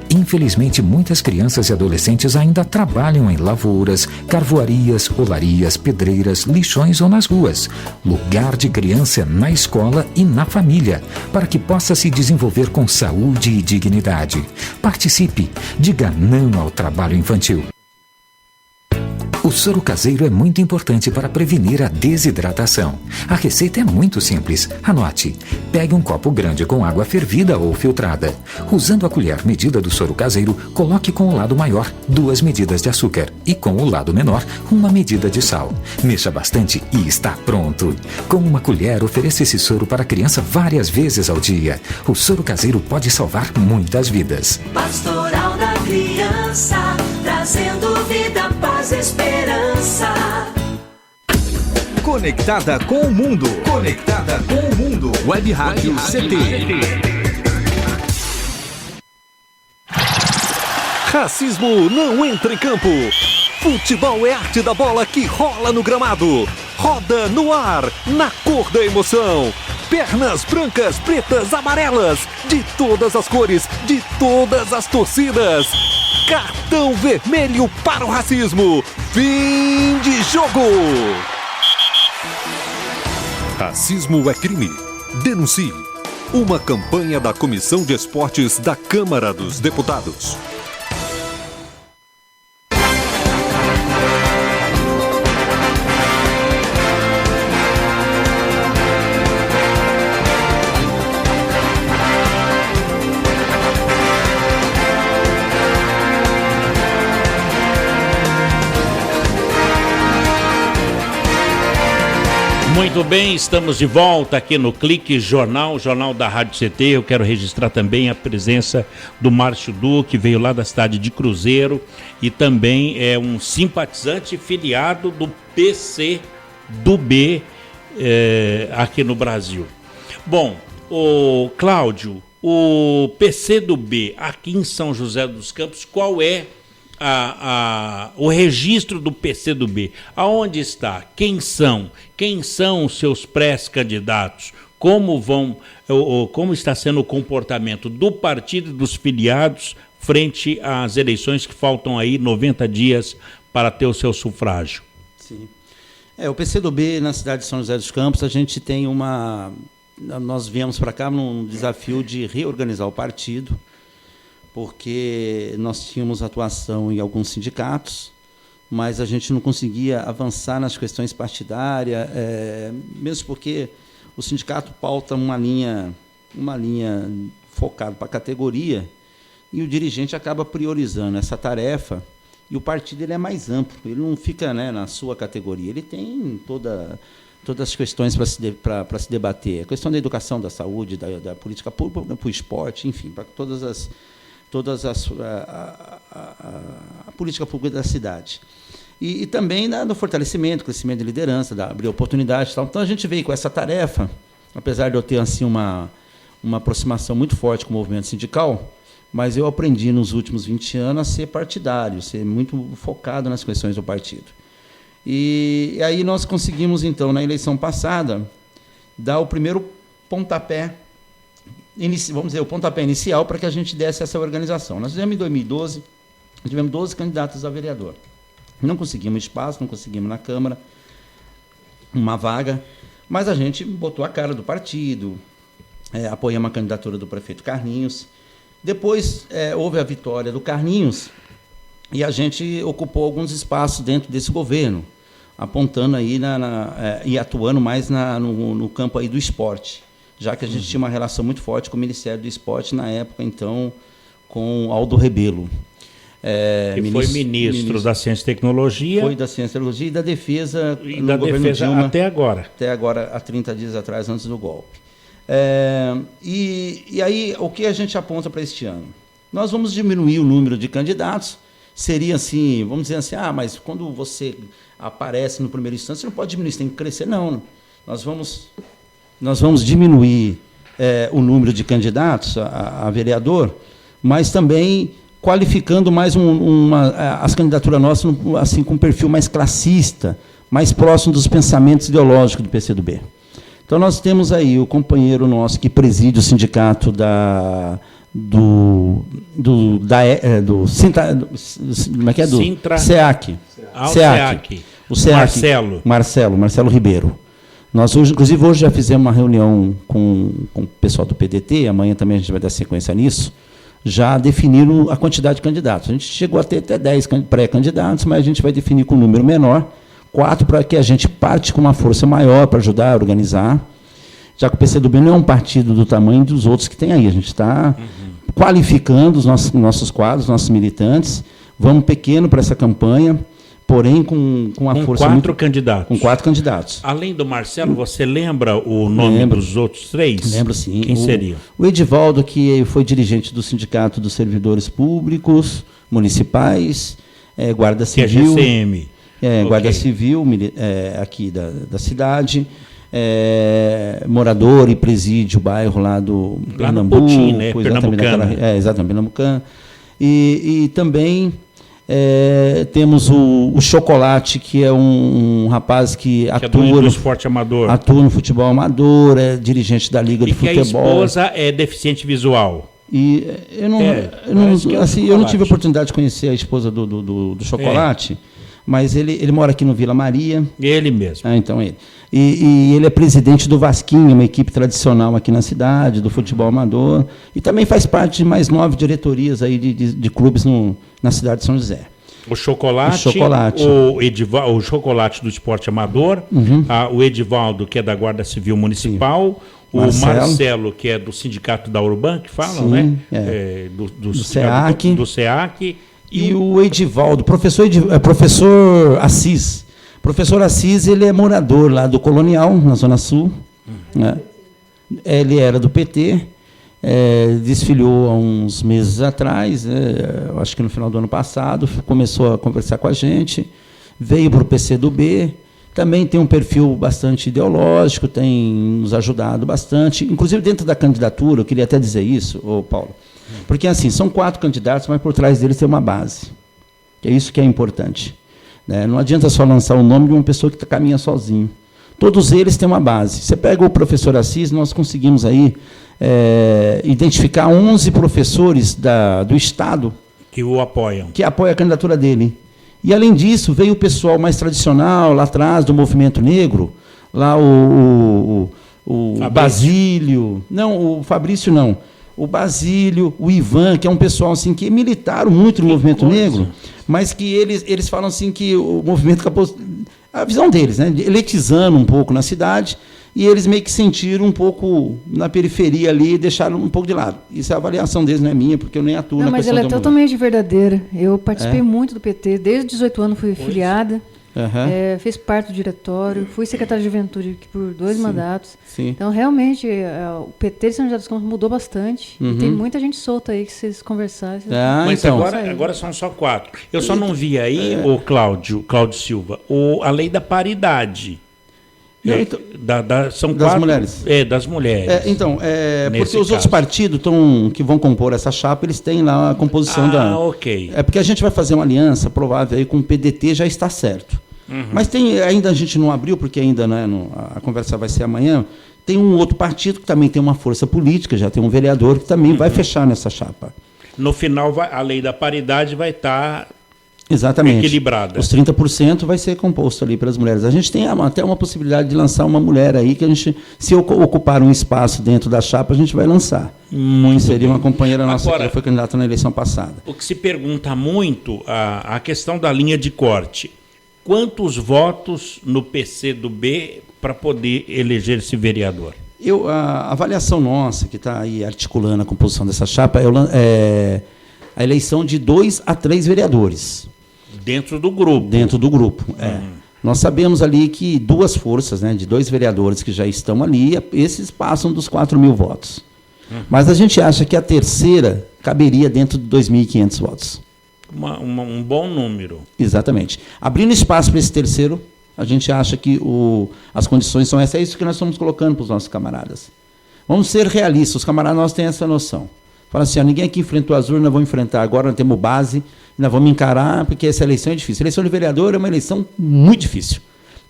Infelizmente, muitas crianças e adolescentes ainda trabalham em lavouras, carvoarias, olarias, pedreiras, lixões ou nas ruas. Lugar de criança é na escola e na família, para que possa se desenvolver com saúde e dignidade. Participe, diga não ao trabalho infantil. O soro caseiro é muito importante para prevenir a desidratação. A receita é muito simples. Anote. Pegue um copo grande com água fervida ou filtrada. Usando a colher medida do soro caseiro, coloque com o lado maior 2 medidas de açúcar e com o lado menor 1 medida de sal. Mexa bastante e está pronto. Com uma colher, ofereça esse soro para a criança várias vezes ao dia. O soro caseiro pode salvar muitas vidas. Pastoral da Criança, trazendo vida, paz, esperança. Conectada com o mundo. Conectada com o mundo. Web Rádio CT. Racismo não entra em campo. Futebol é arte da bola que rola no gramado. Roda no ar, na cor da emoção. Pernas brancas, pretas, amarelas, de todas as cores, de todas as torcidas. Cartão vermelho para o racismo. Fim de jogo. Racismo é crime. Denuncie. Uma campanha da Comissão de Esportes da Câmara dos Deputados. Muito bem, estamos de volta aqui no Clique Jornal, Jornal da Rádio CT. Eu quero registrar também a presença do Márcio Duque, que veio lá da cidade de Cruzeiro e também é um simpatizante filiado do PCdoB aqui no Brasil. Bom, o Cláudio, o PCdoB aqui em São José dos Campos, qual é o registro do PCdoB? Aonde está? Quem são? Quem são os seus pré-candidatos? Como está sendo o comportamento do partido e dos filiados frente às eleições que faltam aí 90 dias para ter o seu sufrágio? Sim. O PCdoB na cidade de São José dos Campos, a gente tem nós viemos para cá num desafio de reorganizar o partido, porque nós tínhamos atuação em alguns sindicatos, mas a gente não conseguia avançar nas questões partidárias, mesmo porque o sindicato pauta uma linha focada para a categoria, e o dirigente acaba priorizando essa tarefa, e o partido ele é mais amplo, ele não fica, na sua categoria, ele tem todas as questões para se debater, a questão da educação, da saúde, da política pública, para o esporte, enfim, para a política pública da cidade. E também do fortalecimento, crescimento de liderança, abrir oportunidades e tal. Então, a gente veio com essa tarefa, apesar de eu ter assim, uma aproximação muito forte com o movimento sindical, mas eu aprendi nos últimos 20 anos a ser partidário, ser muito focado nas questões do partido. E aí nós conseguimos, então, na eleição passada, dar o primeiro pontapé, vamos dizer, o pontapé inicial para que a gente desse essa organização. Nós fizemos em 2012 tivemos 12 candidatos a vereador. Não conseguimos espaço, não conseguimos na Câmara uma vaga, mas a gente botou a cara do partido, apoiamos a candidatura do prefeito Carlinhos. Depois houve a vitória do Carlinhos e a gente ocupou alguns espaços dentro desse governo, apontando aí e atuando mais no campo aí do esporte, já que a gente tinha uma relação muito forte com o Ministério do Esporte na época, então, com Aldo Rebelo. Que foi ministro da Ciência e Tecnologia. Foi da Ciência e Tecnologia e da Defesa no governo Dilma. Até agora. Até agora, há 30 dias atrás, antes do golpe. E aí, o que a gente aponta para este ano? Nós vamos diminuir o número de candidatos. Seria assim, vamos dizer assim, mas quando você aparece no primeiro instante, você não pode diminuir, você tem que crescer. Não. Nós vamos diminuir o número de candidatos a vereador, mas também qualificando mais as candidaturas nossas assim, com um perfil mais classista, mais próximo dos pensamentos ideológicos do PCdoB. Então, nós temos aí o companheiro nosso que preside o sindicato do SEAC. O SEAC. Marcelo Ribeiro. Nós, inclusive, hoje já fizemos uma reunião com o pessoal do PDT, amanhã também a gente vai dar sequência nisso, já definiram a quantidade de candidatos. A gente chegou a ter até 10 pré-candidatos, mas a gente vai definir com um número menor, 4 para que a gente parte com uma força maior para ajudar a organizar, já que o PCdoB não é um partido do tamanho dos outros que tem aí. A gente está qualificando os nossos quadros, nossos militantes, vamos pequeno para essa campanha, porém com a força... Com 4 candidatos. Além do Marcelo, você lembra o nome dos outros 3? Lembro, sim. Quem seria? O Edivaldo, que foi dirigente do Sindicato dos Servidores Públicos Municipais, Guarda Civil... Que é GCM. Guarda Civil aqui da cidade, morador e presídio, bairro lá do Pernambuco. No Putin, né? Pernambucano. Exatamente, Pernambucano. E também... temos o Chocolate, que é um rapaz que atua no esporte amador. Atua no futebol amador, é dirigente da Liga de Futebol. E que a esposa é deficiente visual. E eu não tive a oportunidade de conhecer a esposa do Chocolate, mas ele mora aqui no Vila Maria. Ele mesmo. Então ele. E ele é presidente do Vasquinho, uma equipe tradicional aqui na cidade, do futebol amador, e também faz parte de mais 9 diretorias aí de clubes na cidade de São José. O Chocolate. O Chocolate do esporte amador, o Edivaldo, que é da Guarda Civil Municipal, o Marcelo, que é do Sindicato da Urban, que falam, né? Do SEAC. E o Edivaldo, professor Assis. Professor Assis, ele é morador lá do Colonial, na Zona Sul. Né? Ele era do PT, desfiliou há uns meses atrás, acho que no final do ano passado, começou a conversar com a gente, veio para o PCdoB, também tem um perfil bastante ideológico, tem nos ajudado bastante, inclusive dentro da candidatura, eu queria até dizer isso, Paulo, porque assim, são 4 candidatos, mas por trás deles tem uma base, que é isso que é importante. Não adianta só lançar o nome de uma pessoa que caminha sozinho. Todos eles têm uma base. Você pega o professor Assis, nós conseguimos aí identificar 11 professores do Estado que o apoiam. Que apoiam a candidatura dele. E, além disso, veio o pessoal mais tradicional, lá atrás, do movimento negro, lá o Basílio. Não, o Fabrício não. O Basílio, o Ivan, que é um pessoal assim, que militaram muito no movimento negro, mas que eles falam assim que o movimento acabou, a visão deles, né, elitizando um pouco na cidade, e eles meio que sentiram um pouco na periferia ali e deixaram um pouco de lado. Isso é a avaliação deles, não é minha, porque eu nem atuo na questão. Mas ela é totalmente verdadeira. Eu participei muito do PT, desde 18 anos fui filiada. Fiz parte do diretório, fui secretária de Juventude aqui por 2 mandatos. Sim. Então, realmente, o PT de São José dos Campos mudou bastante. E tem muita gente solta aí que vocês conversarem. Mas então, agora são só 4. Eu só não vi aí, o Cláudio Silva, a lei da paridade. São das 4 mulheres. Das mulheres. Porque os outros partidos que vão compor essa chapa, eles têm lá a composição ok. É porque a gente vai fazer uma aliança provável aí com o PDT, já está certo. Mas ainda a gente não abriu, porque ainda a conversa vai ser amanhã. Tem um outro partido que também tem uma força política, já tem um vereador que também vai fechar nessa chapa. no final a lei da paridade vai estar exatamente equilibrada. Os 30% vai ser composto ali pelas mulheres. A gente tem até uma possibilidade de lançar uma mulher aí, que a gente, se ocupar um espaço dentro da chapa, a gente vai lançar. Muito seria bem. Uma companheira nossa Agora, que foi candidata na eleição passada. O que se pergunta muito, a questão da linha de corte. Quantos votos no PCdoB para poder eleger esse vereador? A avaliação nossa, que está aí articulando a composição dessa chapa, é a eleição de 2 a 3 vereadores. Dentro do grupo. Dentro do grupo, Nós sabemos ali que 2 forças, né, de 2 vereadores que já estão ali, esses passam dos 4.000 votos. Mas a gente acha que a terceira caberia dentro de 2.500 votos. Um bom número. Exatamente. Abrindo espaço para esse terceiro, a gente acha que as condições são essas. É isso que nós estamos colocando para os nossos camaradas. Vamos ser realistas, os camaradas nós têm essa noção. Fala assim, ninguém aqui enfrentou as urnas, nós vamos enfrentar agora, nós temos base, nós vamos encarar, porque essa eleição é difícil. A eleição de vereador é uma eleição muito difícil.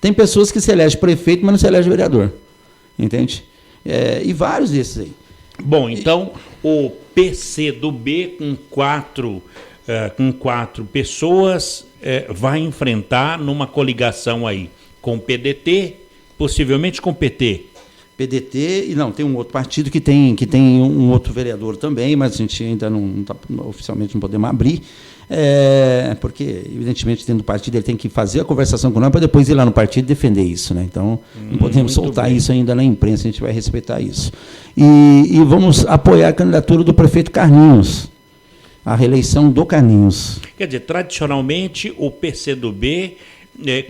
Tem pessoas que se elegem prefeito, mas não se elege vereador. Entende? E vários desses aí. Bom, então, o PCdoB com 4 pessoas vai enfrentar numa coligação aí com o PDT, possivelmente com o PT. PDT, e não, tem um outro partido que tem um outro vereador também, mas a gente ainda oficialmente não podemos abrir, porque, evidentemente, dentro do partido ele tem que fazer a conversação com nós para depois ir lá no partido e defender isso. Né? Então, não podemos soltar isso ainda na imprensa, a gente vai respeitar isso. E vamos apoiar a candidatura do prefeito Carlinhos, a reeleição do Carlinhos. Quer dizer, tradicionalmente, o PCdoB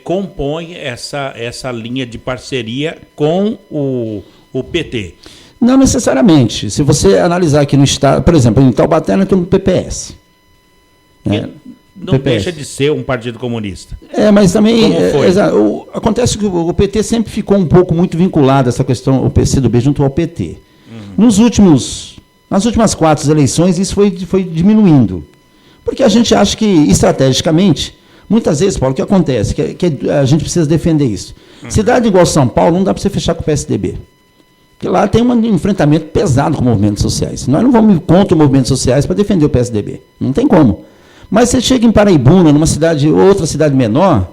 compõe essa linha de parceria com o PT. Não necessariamente. Se você analisar aqui no estado, por exemplo, em Taubaté nós temos o PPS. Não PPS. Deixa de ser um partido comunista. Mas também acontece que o PT sempre ficou um pouco muito vinculado a essa questão, o PCdoB junto ao PT. Nas últimas 4 eleições isso foi diminuindo. Porque a gente acha que, estrategicamente, muitas vezes, Paulo, o que acontece? Que a gente precisa defender isso. Cidade igual São Paulo, não dá para você fechar com o PSDB. Porque lá tem um enfrentamento pesado com movimentos sociais. Nós não vamos contra os movimentos sociais para defender o PSDB. Não tem como. Mas você chega em Paraibuna, numa cidade, outra cidade menor,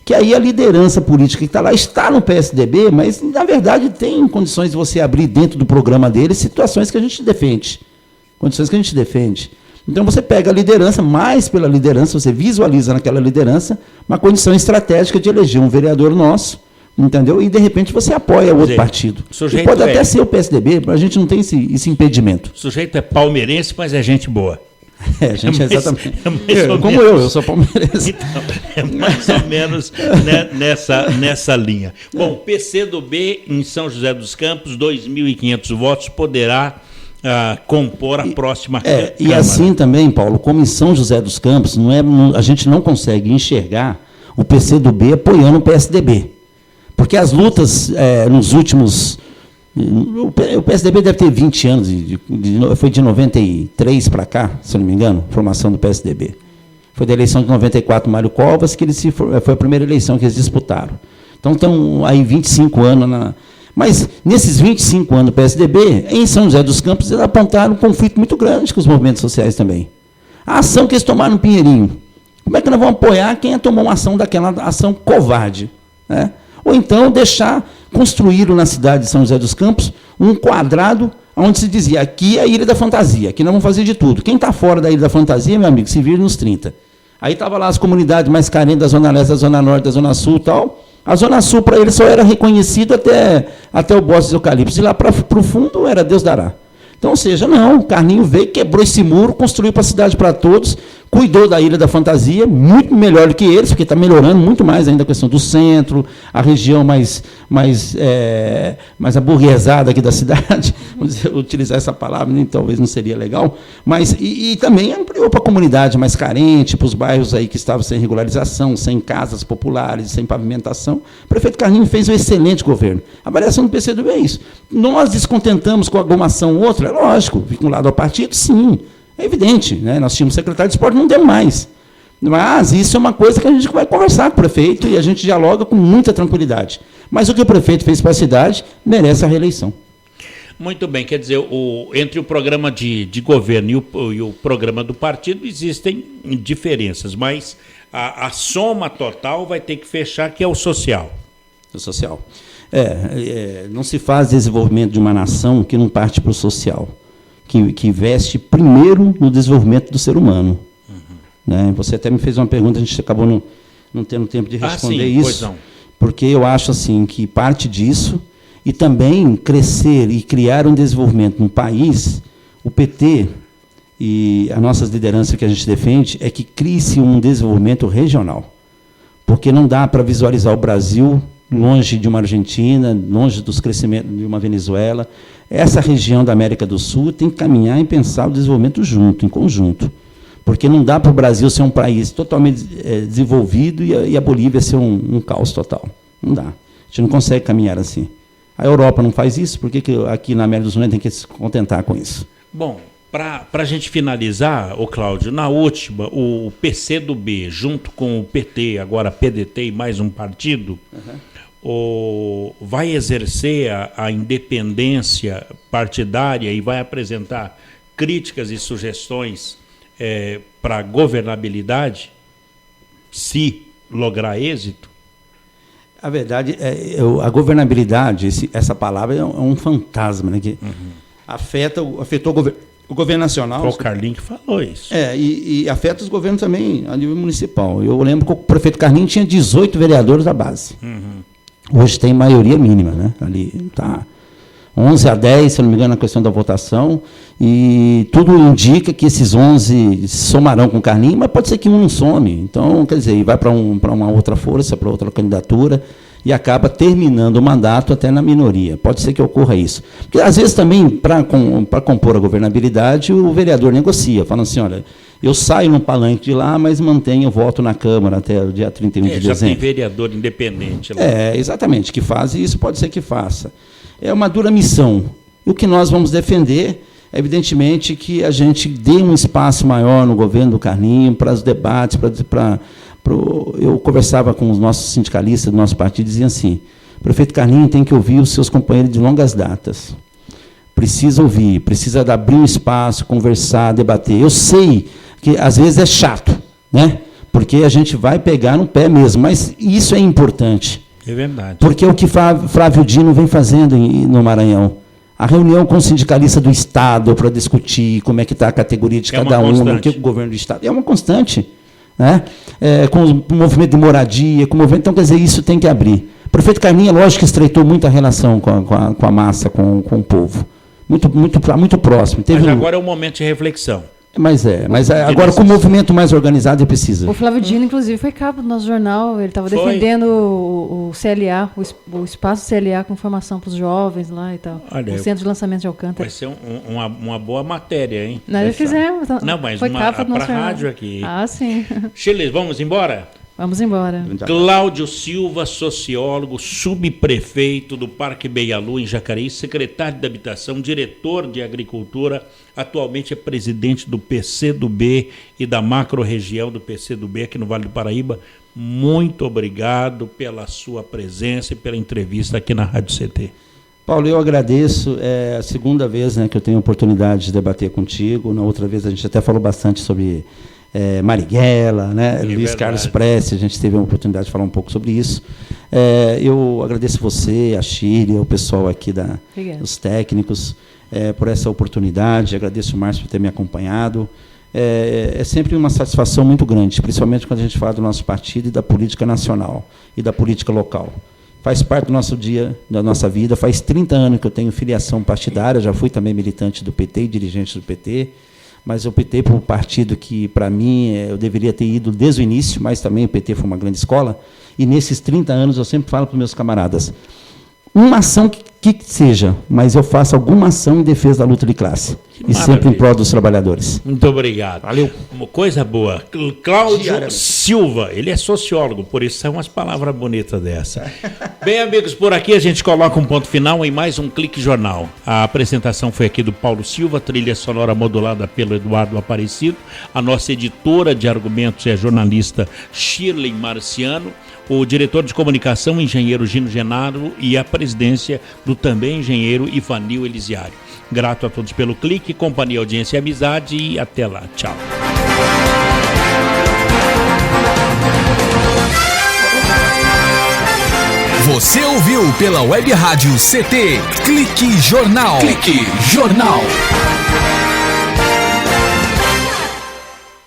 que aí a liderança política que está no PSDB, mas, na verdade, tem condições de você abrir dentro do programa dele situações que a gente defende. Condições que a gente defende. Então, você pega a liderança, mais pela liderança, você visualiza naquela liderança uma condição estratégica de eleger um vereador nosso, entendeu? E, de repente, você apoia o outro partido. E pode até ser o PSDB, a gente não tem esse impedimento. O sujeito é palmeirense, mas é gente boa. Gente, exatamente. Como eu sou palmeirense. Então, é mais ou menos nessa linha. Bom, PCdoB em São José dos Campos, 2.500 votos, poderá compor a próxima Câmara. E assim também, Paulo, como em São José dos Campos, a gente não consegue enxergar o PCdoB apoiando o PSDB. Porque as lutas nos últimos... O PSDB deve ter 20 anos, foi de 93 para cá, se não me engano, formação do PSDB. Foi da eleição de 94, Mário Covas, que foi a primeira eleição que eles disputaram. Então, estão aí 25 anos. Mas, nesses 25 anos do PSDB, em São José dos Campos, eles apontaram um conflito muito grande com os movimentos sociais também. A ação que eles tomaram no Pinheirinho. Como é que nós vamos apoiar quem tomou uma ação daquela ação covarde? Né? Ou então construíram na cidade de São José dos Campos um quadrado onde se dizia, aqui é a Ilha da Fantasia, aqui nós vamos fazer de tudo. Quem está fora da Ilha da Fantasia, meu amigo, se vira nos 30. Aí estavam lá as comunidades mais carentes da Zona Leste, da Zona Norte, da Zona Sul e tal. A Zona Sul, para eles, só era reconhecido até o Bosque dos Eucaliptos. E lá para o fundo era Deus dará. Então, ou seja, não, o Carlinho veio, quebrou esse muro, construiu para a cidade para todos, cuidou da Ilha da Fantasia, muito melhor do que eles, porque está melhorando muito mais ainda a questão do centro, a região mais aburguesada aqui da cidade, vamos utilizar essa palavra, nem talvez não seria legal, mas e também ampliou para a comunidade mais carente, para os bairros aí que estavam sem regularização, sem casas populares, sem pavimentação. O prefeito Carlinho fez um excelente governo. A avaliação do PCdoB é isso. Nós descontentamos com alguma ação ou outra, é lógico, vinculado ao partido, sim. É evidente, né? Nós tínhamos secretário de esporte, não deu mais. Mas isso é uma coisa que a gente vai conversar com o prefeito e a gente dialoga com muita tranquilidade. Mas o que o prefeito fez para a cidade merece a reeleição. Muito bem, quer dizer, entre o programa de governo e o programa do partido existem diferenças, mas a soma total vai ter que fechar, que é o social. O social. Não se faz desenvolvimento de uma nação que não parte para o social, que investe primeiro no desenvolvimento do ser humano. Né? Você até me fez uma pergunta, a gente acabou não tendo tempo de responder isso, pois não. Porque eu acho assim que parte disso, e também crescer e criar um desenvolvimento no país, o PT e as nossas lideranças que a gente defende é que crie-se um desenvolvimento regional, porque não dá para visualizar o Brasil longe de uma Argentina, longe dos crescimentos de uma Venezuela. Essa região da América do Sul tem que caminhar e pensar o desenvolvimento junto, em conjunto. Porque não dá para o Brasil ser um país totalmente desenvolvido e a Bolívia ser um caos total. Não dá. A gente não consegue caminhar assim. A Europa não faz isso, por que aqui na América do Sul tem que se contentar com isso? Bom, para a gente finalizar, Cláudio, na última, o PCdoB, junto com o PT, agora PDT e mais um partido, vai exercer a independência partidária e vai apresentar críticas e sugestões para a governabilidade, se lograr êxito? A verdade, a governabilidade, essa palavra é um fantasma, né, que afetou o governo nacional. Foi o Carlinhos que falou isso. E afeta os governos também a nível municipal. Eu lembro que o prefeito Carlinhos tinha 18 vereadores da base. Hoje tem maioria mínima, né? Ali está 11-10, se não me engano, na questão da votação, e tudo indica que esses 11 somarão com o Carlinhos, mas pode ser que um não some. Então, quer dizer, vai para uma outra força, para outra candidatura, e acaba terminando o mandato até na minoria. Pode ser que ocorra isso. Porque, às vezes, também, para compor a governabilidade, o vereador negocia, falando assim, olha, eu saio no palanque de lá, mas mantenho o voto na Câmara até o dia 31 de dezembro. Já tem vereador independente lá. Exatamente, que faz, e isso pode ser que faça. É uma dura missão. E o que nós vamos defender é, evidentemente, que a gente dê um espaço maior no governo do Carlinhos para os debates. Eu conversava com os nossos sindicalistas do nosso partido e diziam assim, o prefeito Carlinhos tem que ouvir os seus companheiros de longas datas. Precisa ouvir, precisa abrir um espaço, conversar, debater. Eu sei que, às vezes, é chato, né? Porque a gente vai pegar no pé mesmo, mas isso é importante. É verdade. Porque é o que Flávio Dino vem fazendo no Maranhão. A reunião com o sindicalista do Estado para discutir como é que está a categoria de cada um, o que o governo do Estado. É uma constante. Né? Com o movimento de moradia, com o movimento. Então, quer dizer, isso tem que abrir. O prefeito Carlinhos, lógico que estreitou muito a relação com a massa, com o povo. Muito próximo. Mas agora é um momento de reflexão. Mas agora com o movimento mais organizado ele precisa. O Flávio Dino, inclusive, foi capa do nosso jornal, ele estava defendendo o CLA, o espaço CLA com formação para os jovens lá e tal. Olha, o Centro de Lançamento de Alcântara. Vai ser uma boa matéria, hein? Nós fizemos. Não, mas para a rádio aqui. Ah, sim. Chiles, vamos embora? Vamos embora. Cláudio Silva, sociólogo, subprefeito do Parque Beialu, em Jacareí, secretário de Habitação, diretor de Agricultura, atualmente é presidente do PCdoB e da macro-região do PCdoB aqui no Vale do Paraíba. Muito obrigado pela sua presença e pela entrevista aqui na Rádio CT. Paulo, eu agradeço. É a segunda vez, né, que eu tenho a oportunidade de debater contigo. Na outra vez a gente até falou bastante sobre Marighella, né? Luiz Carlos Prestes, a gente teve a oportunidade de falar um pouco sobre isso. Eu agradeço você, a Shíria, o pessoal aqui dos técnicos, por essa oportunidade. Agradeço o Márcio por ter me acompanhado. É sempre uma satisfação muito grande, principalmente quando a gente fala do nosso partido e da política nacional e da política local. Faz parte do nosso dia, da nossa vida. Faz 30 anos que eu tenho filiação partidária, já fui também militante do PT e dirigente do PT. Mas eu optei por um partido que, para mim, eu deveria ter ido desde o início, mas também o PT foi uma grande escola. E nesses 30 anos eu sempre falo para os meus camaradas, uma ação que seja, mas eu faço alguma ação em defesa da luta de classe. E sempre em prol dos trabalhadores. Muito obrigado. Valeu. Uma coisa boa. Cláudio Silva, ele é sociólogo, por isso são umas palavras bonitas dessa. Bem, amigos, por aqui a gente coloca um ponto final em mais um Clique Jornal. A apresentação foi aqui do Paulo Silva, trilha sonora modulada pelo Eduardo Aparecido. A nossa editora de argumentos é a jornalista Shirley Marciano. o diretor de comunicação, engenheiro Gino Genaro, e a presidência do também engenheiro Ivanil Elisiário. Grato a todos pelo clique, companhia, audiência e amizade, e até lá. Tchau. Você ouviu pela Web Rádio CT Clique Jornal. Clique Jornal.